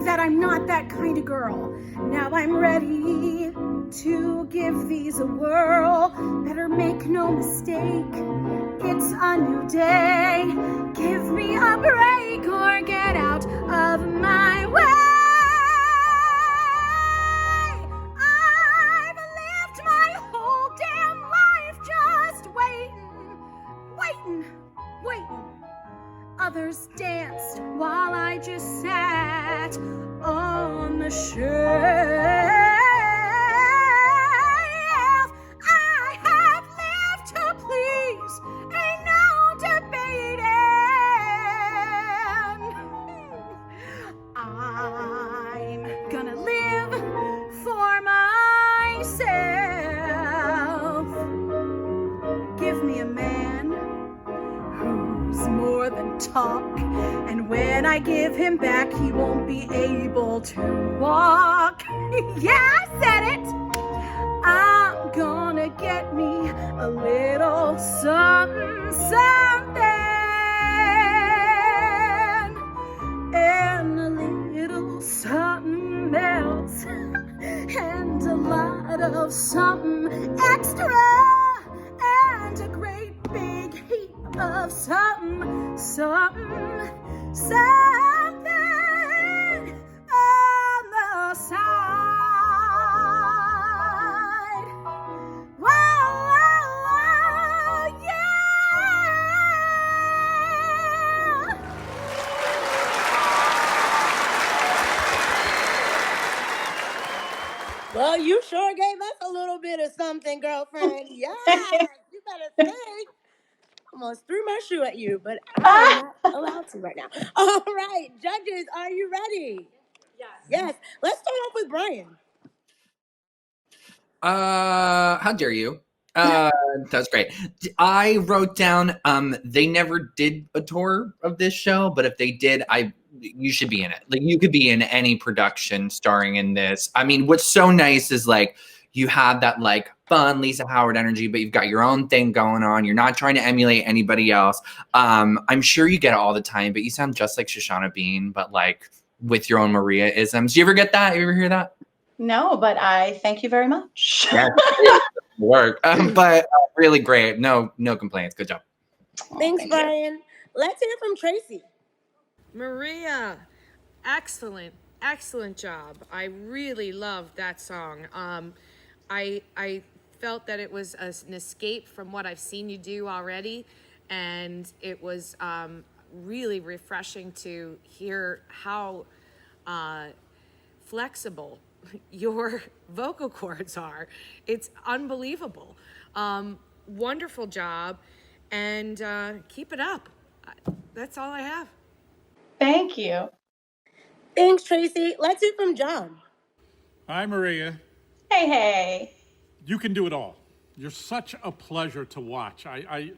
That I'm not that kind of girl. Now I'm ready to give these a whirl. Better make no mistake, it's a new day. Give me a break or get out of my way. I've lived my whole damn life just waiting. Others danced while I just sat on the shelf. I have lived to please, ain't no debating. I'm gonna live for myself. Give me a man who's more than talk, and when I give him back, he won't be able to walk. Yeah, I said it. I'm gonna get me a little something, and a little something else, and a lot of something extra, and a great big heap of something on the side. Whoa, yeah. Well, you sure gave us a little bit of something, girlfriend. Yes, you better stay. Almost threw my shoe at you, but I'm not allowed to right now. All right, judges, are you ready? Yes. Let's start off with Brian. How dare you? That's great. I wrote down, they never did a tour of this show, but if they did, you should be in it. Like, you could be in any production starring in this. I mean, what's so nice is like, you have that like fun Lisa Howard energy, but you've got your own thing going on. You're not trying to emulate anybody else. I'm sure you get it all the time, but you sound just like Shoshana Bean, but like with your own Maria-isms. Do you ever get that? You ever hear that? No, but I thank you very much. Yeah, work. But really great. No complaints. Good job. Thanks, Brian. Let's hear from Tracy. Maria, excellent job. I really loved that song. I felt that it was an escape from what I've seen you do already, and it was really refreshing to hear how flexible your vocal cords are. It's unbelievable. Wonderful job, and keep it up. That's all I have. Thank you. Thanks, Tracy. Let's hear from John. Hi, Maria. Hey. You can do it all. You're such a pleasure to watch. I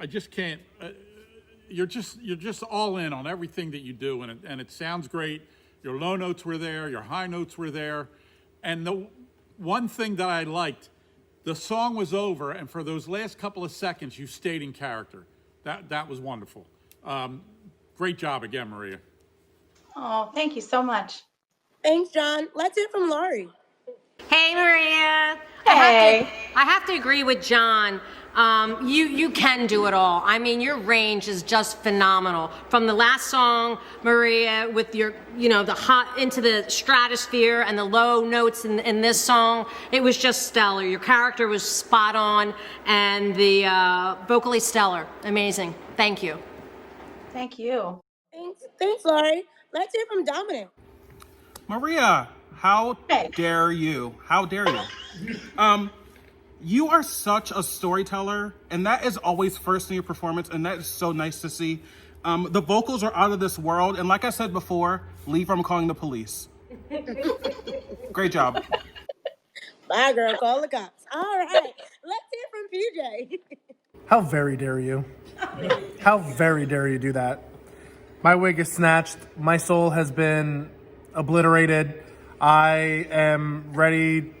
just can't. You're just all in on everything that you do, and it sounds great. Your low notes were there, your high notes were there, and the one thing that I liked, the song was over, and for those last couple of seconds, you stayed in character. That was wonderful. Great job again, Maria. Oh, thank you so much. Thanks, John. Let's hear from Laurie. Hey, Maria. Hey. I have to agree with John. You can do it all. I mean, your range is just phenomenal. From the last song, Maria, with your, the hot into the stratosphere and the low notes in this song, it was just stellar. Your character was spot on, and the vocally stellar. Amazing. Thank you. Thank you. Thanks, Laurie. Let's hear from Dominic. Maria, how dare you? How dare you? you are such a storyteller, and that is always first in your performance, and that is so nice to see. The vocals are out of this world, and like I said before, leave from calling the police. Great job. Bye, girl. Call the cops. All right. Let's hear from PJ. How very dare you? How very dare you do that? My wig is snatched. My soul has been obliterated. I am ready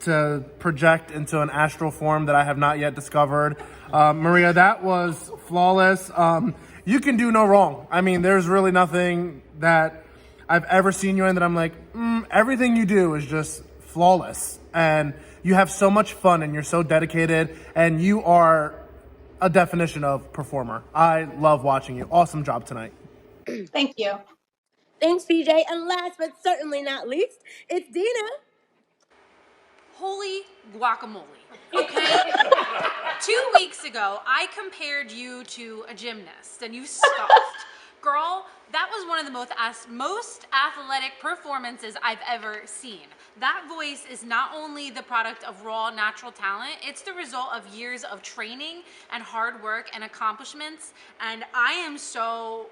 to project into an astral form that I have not yet discovered. Maria, that was flawless. You can do no wrong. I mean, there's really nothing that I've ever seen you in that I'm like, everything you do is just flawless. And you have so much fun and you're so dedicated and you are a definition of performer. I love watching you. Awesome job tonight. Thank you. Thanks, PJ. And last but certainly not least, it's Dina. Holy guacamole. Okay? 2 weeks ago, I compared you to a gymnast and you scoffed. Girl, that was one of the most athletic performances I've ever seen. That voice is not only the product of raw natural talent, it's the result of years of training and hard work and accomplishments. And I am so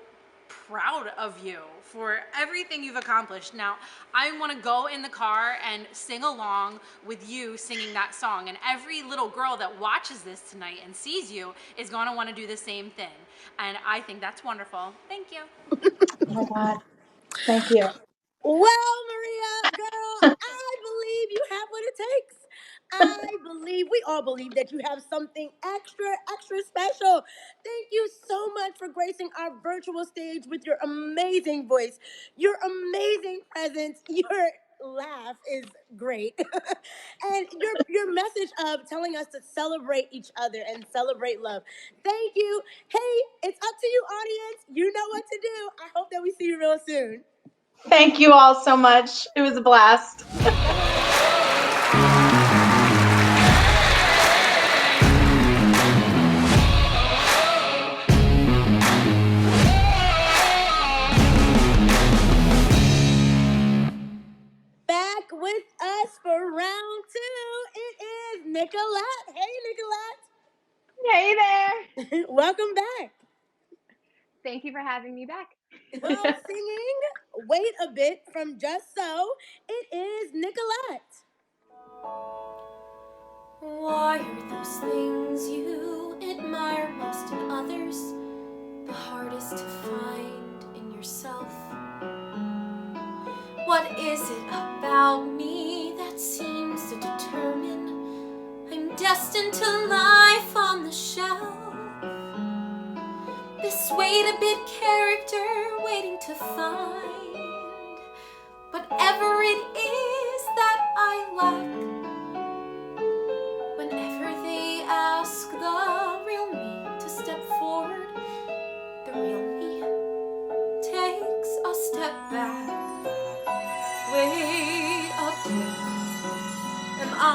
proud of you for everything you've accomplished. Now, I want to go in the car and sing along with you singing that song. And every little girl that watches this tonight and sees you is going to want to do the same thing. And I think that's wonderful. Thank you. Oh my God. Thank you. Well, Maria, girl, I believe you have what it takes. We all believe that you have something extra special. Thank you so much for gracing our virtual stage with your amazing voice, your amazing presence, your laugh is great. And your message of telling us to celebrate each other and celebrate love. Thank you. Hey, it's up to you, audience. You know what to do. I hope that we see you real soon. Thank you all so much. It was a blast. Back with us for round 2, it is Nicolette. Hey, Nicolette. Hey there. Welcome back. Thank you for having me back. Well, singing Wait a Bit from Just So, it is Nicolette. Why are those things you admire most in others the hardest to find in yourself? What is it about me that seems to determine I'm destined to life on the shelf? This wait a bit character waiting to find whatever it is that I lack. Whenever they ask the real me to step forward, the real me takes a step back. Wait a bit, am I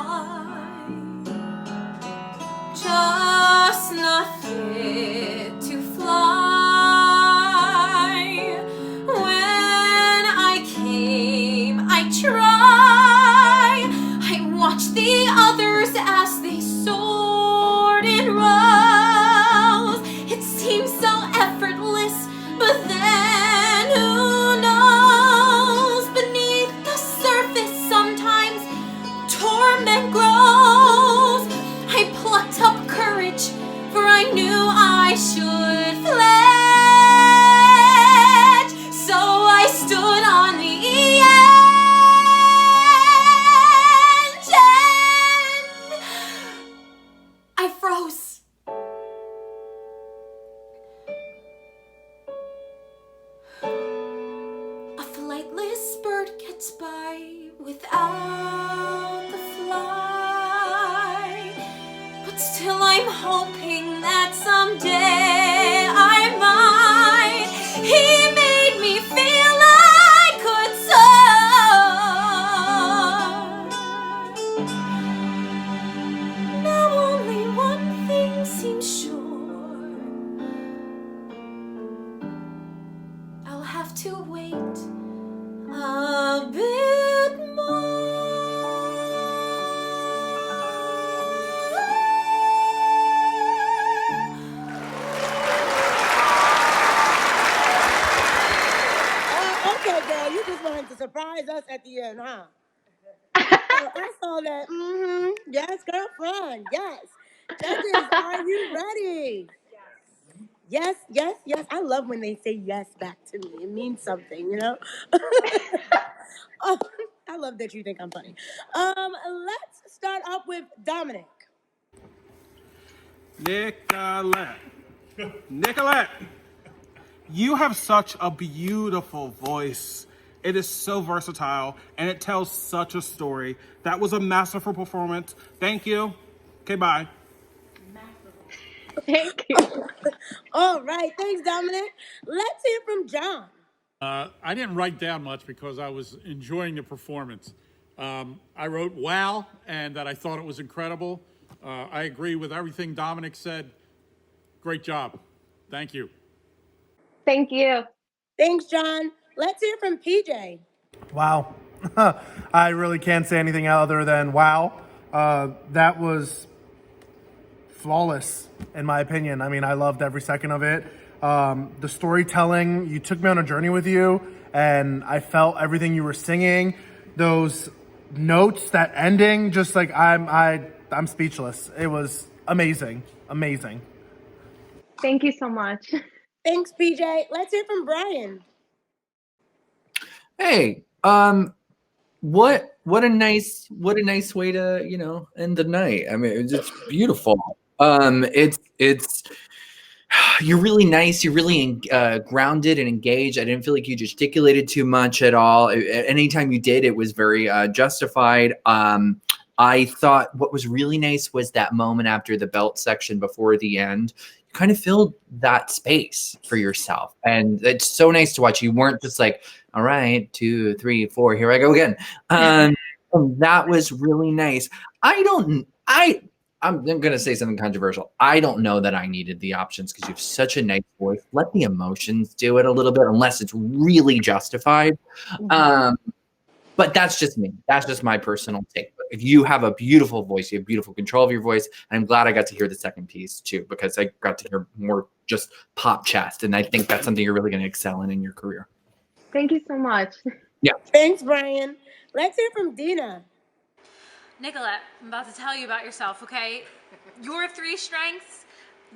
just not fit to fly? When I came, I tried. I watched the others as they soared in rows. It seemed so effortless, but then who knows? Beneath the surface, sometimes torment grows. I plucked up courage, for I knew I should pledge. So I stood on the edge and I froze. A flightless bird gets by without the fly, but still I'm hoping that someday I might. He made me feel I could soar. Now only one thing seems sure. I'll have to wait a bit more. surprise us at the end, huh? So I saw that. Yes, girlfriend. Yes. Judges, are you ready? Yes, yes, yes. I love when they say yes back to me. It means something, you know? Oh, I love that you think I'm funny. Let's start off with Dominic. Nicolette. Nicolette, you have such a beautiful voice. It is so versatile, and it tells such a story. That was a masterful performance. Thank you. Okay, bye. Thank you. All right, thanks, Dominic. Let's hear from John. I didn't write down much because I was enjoying the performance. I wrote wow, and that I thought it was incredible. I agree with everything Dominic said. Great job. Thank you. Thank you. Thanks, John. Let's hear from PJ. Wow. I really can't say anything other than wow. That was flawless, in my opinion. I mean, I loved every second of it. The storytelling, you took me on a journey with you, and I felt everything you were singing. Those notes, that ending, just like I'm speechless. It was amazing. Amazing. Thank you so much. Thanks, PJ. Let's hear from Brian. Hey, what a nice way to, end the night. I mean, it's beautiful. It's you're really nice. You're really grounded and engaged. I didn't feel like you gesticulated too much at all. Anytime you did, it was very justified. I thought what was really nice was that moment after the belt section before the end. You kind of filled that space for yourself. And it's so nice to watch. You weren't just like, all right, 2, 3, 4, here I go again. And that was really nice. I'm going to say something controversial. I don't know that I needed the options because you have such a nice voice. Let the emotions do it a little bit, unless it's really justified. But that's just me. That's just my personal take. But if you have a beautiful voice, you have beautiful control of your voice. And I'm glad I got to hear the second piece too, because I got to hear more just pop chest. And I think that's something you're really going to excel in your career. Thank you so much. Yeah. Thanks, Brian. Let's hear from Dina. Nicolette, I'm about to tell you about yourself, okay? Your 3 strengths,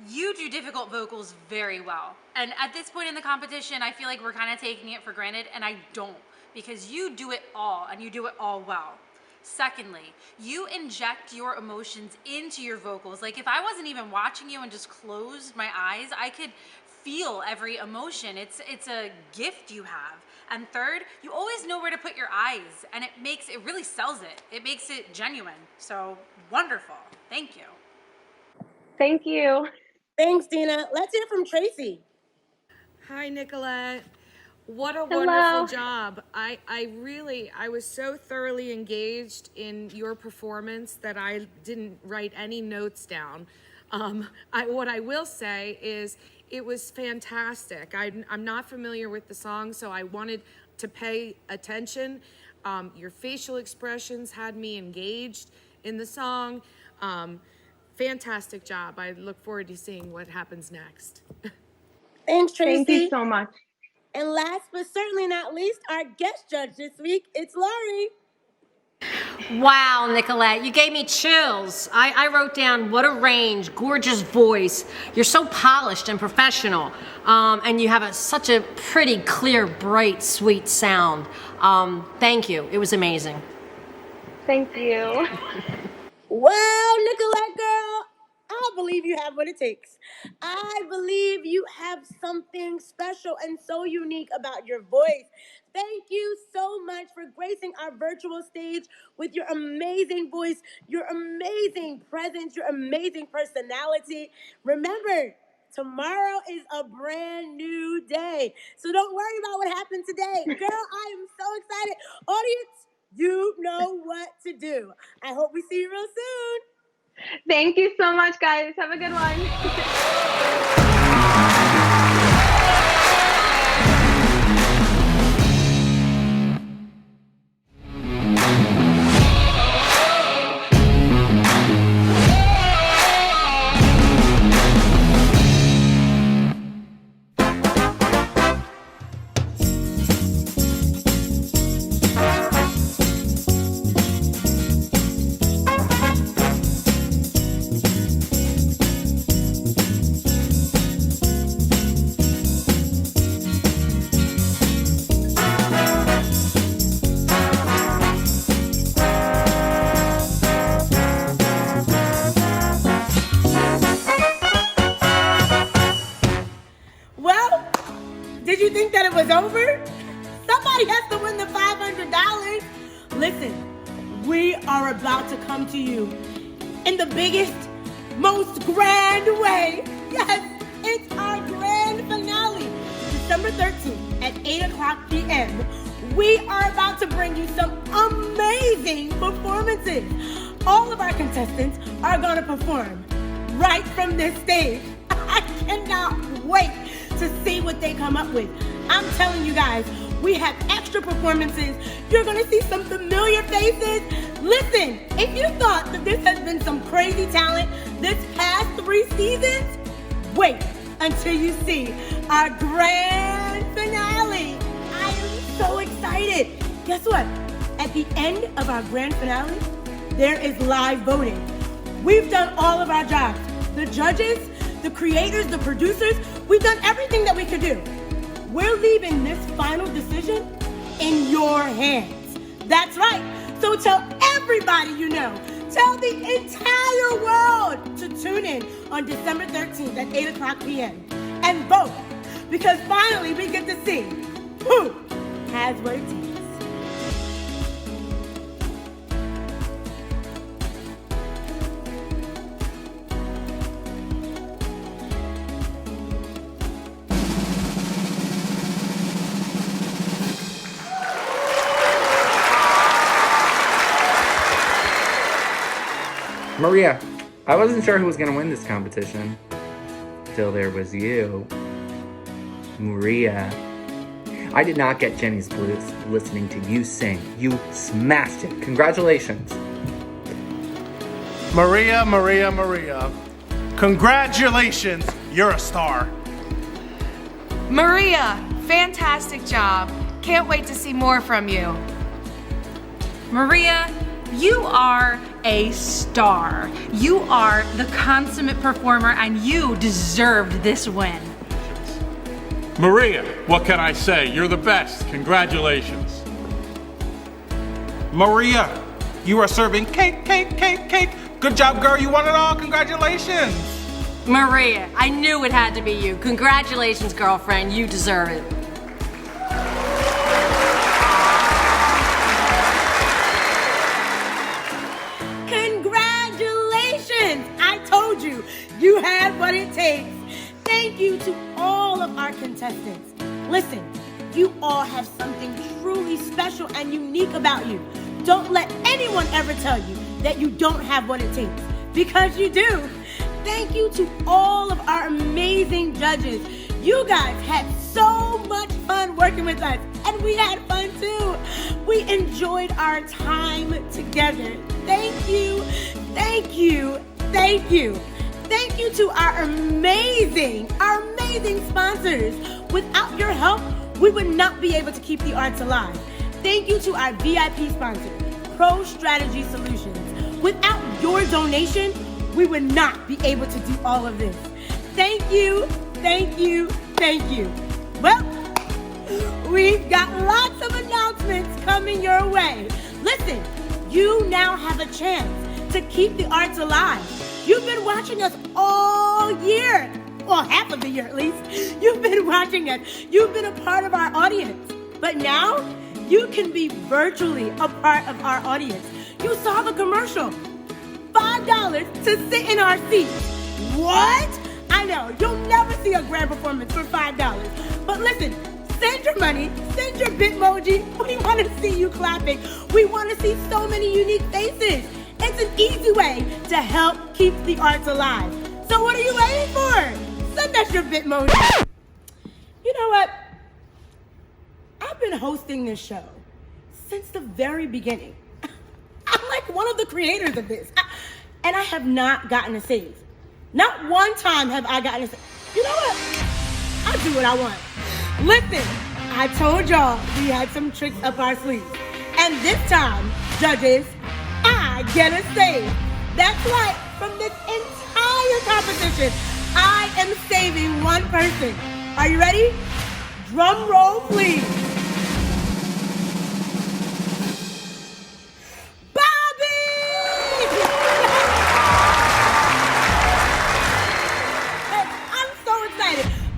you do difficult vocals very well. And at this point in the competition, I feel like we're kind of taking it for granted, and I don't, because you do it all, and you do it all well. Secondly, you inject your emotions into your vocals. Like if I wasn't even watching you and just closed my eyes, I could feel every emotion. It's a gift you have. And third, you always know where to put your eyes, and it really sells it. It makes it genuine. So wonderful. Thank you. Thank you. Thanks, Dina. Let's hear from Tracy. Hi, Nicolette. What a Hello. wonderful job. I was so thoroughly engaged in your performance that I didn't write any notes down. What I will say is it was fantastic. I'm not familiar with the song, so I wanted to pay attention. Your facial expressions had me engaged in the song. Fantastic job. I look forward to seeing what happens next. Thanks, Tracy. Thank you so much. And last but certainly not least, our guest judge this week, it's Laurie. Wow, Nicolette, you gave me chills. I wrote down what a range, gorgeous voice. You're so polished and professional. And you have such a pretty, clear, bright, sweet sound. Thank you. It was amazing. Thank you. Well, Nicolette girl, I believe you have what it takes. I believe you have something special and so unique about your voice. Thank you so much for gracing our virtual stage with your amazing voice, your amazing presence, your amazing personality. Remember, tomorrow is a brand new day. So don't worry about what happened today. Girl, I am so excited. Audience, you know what to do. I hope we see you real soon. Thank you so much, guys. Have a good one. Did you think that it was over? Somebody has to win the $500. Listen, we are about to come to you in the biggest, most grand way. Yes, it's our grand finale, December 13th at 8 o'clock p.m. We are about to bring you some amazing performances. All of our contestants are going to perform right from this stage. I cannot wait to see what they come up with. I'm telling you guys, we have extra performances. You're going to see some familiar faces. Listen, if you thought that this has been some crazy talent this past 3 seasons, wait until you see our grand finale. I am so excited. Guess what? At the end of our grand finale, there is live voting. We've done all of our jobs. The judges, the creators, the producers, we've done everything that we could do. We're leaving this final decision in your hands. That's right. So tell everybody you know. Tell the entire world to tune in on December 13th at 8 o'clock p.m. and vote, because finally we get to see who has what it takes. Maria, I wasn't sure who was going to win this competition till there was you. Maria. I did not get Jenny's Blues listening to you sing. You smashed it. Congratulations. Maria, Maria, Maria. Congratulations, you're a star. Maria, fantastic job. Can't wait to see more from you. Maria, you are a star. You are the consummate performer, and you deserved this win. Maria, what can I say? You're the best. Congratulations. Maria, you are serving cake. Good job, girl. You won it all. Congratulations. Maria, I knew it had to be you. Congratulations, girlfriend. You deserve it. Congratulations! I told you, you had what it takes. Thank you to all of our contestants. Listen, you all have something truly special and unique about you. Don't let anyone ever tell you that you don't have what it takes, because you do. Thank you to all of our amazing judges. You guys had so much fun working with us, and we had fun too. We enjoyed our time together. Thank you, thank you, thank you. Thank you to our amazing sponsors. Without your help, we would not be able to keep the arts alive. Thank you to our VIP sponsor, Pro Strategy Solutions. Without your donation, we would not be able to do all of this. Thank you, thank you, thank you. Well, we've got lots of announcements coming your way. Listen, you now have a chance to keep the arts alive. You've been watching us all year. Well, half of the year at least. You've been watching us. You've been a part of our audience. But now, you can be virtually a part of our audience. You saw the commercial. $5 to sit in our seats. What? I know, you'll never see a grand performance for $5. But listen, send your money, send your Bitmoji. We want to see you clapping. We want to see so many unique faces. It's an easy way to help keep the arts alive. So what are you waiting for? Send us your Bitmoji. You know what? I've been hosting this show since the very beginning. I'm like one of the creators of this. And I have not gotten a save. Not one time have I gotten a save. You know what? I do what I want. Listen, I told y'all we had some tricks up our sleeves. And this time, judges, I get a save. That's right, from this entire competition, I am saving one person. Are you ready? Drum roll, please.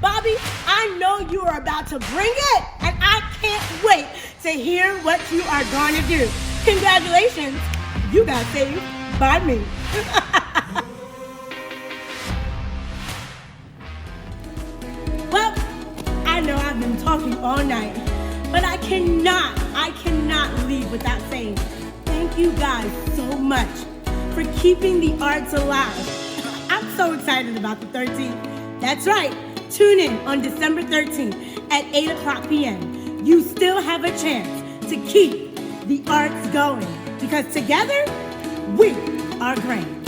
Bobby, I know you are You're about to bring it, and I can't wait to hear what you are going to do. Congratulations, you got saved by me. Well, I know I've been talking all night, but I cannot leave without saying thank you guys so much for keeping the arts alive. I'm so excited about the 13th. That's right. Tune in on December 13th at 8 o'clock p.m. You still have a chance to keep the arts going because together we are grand.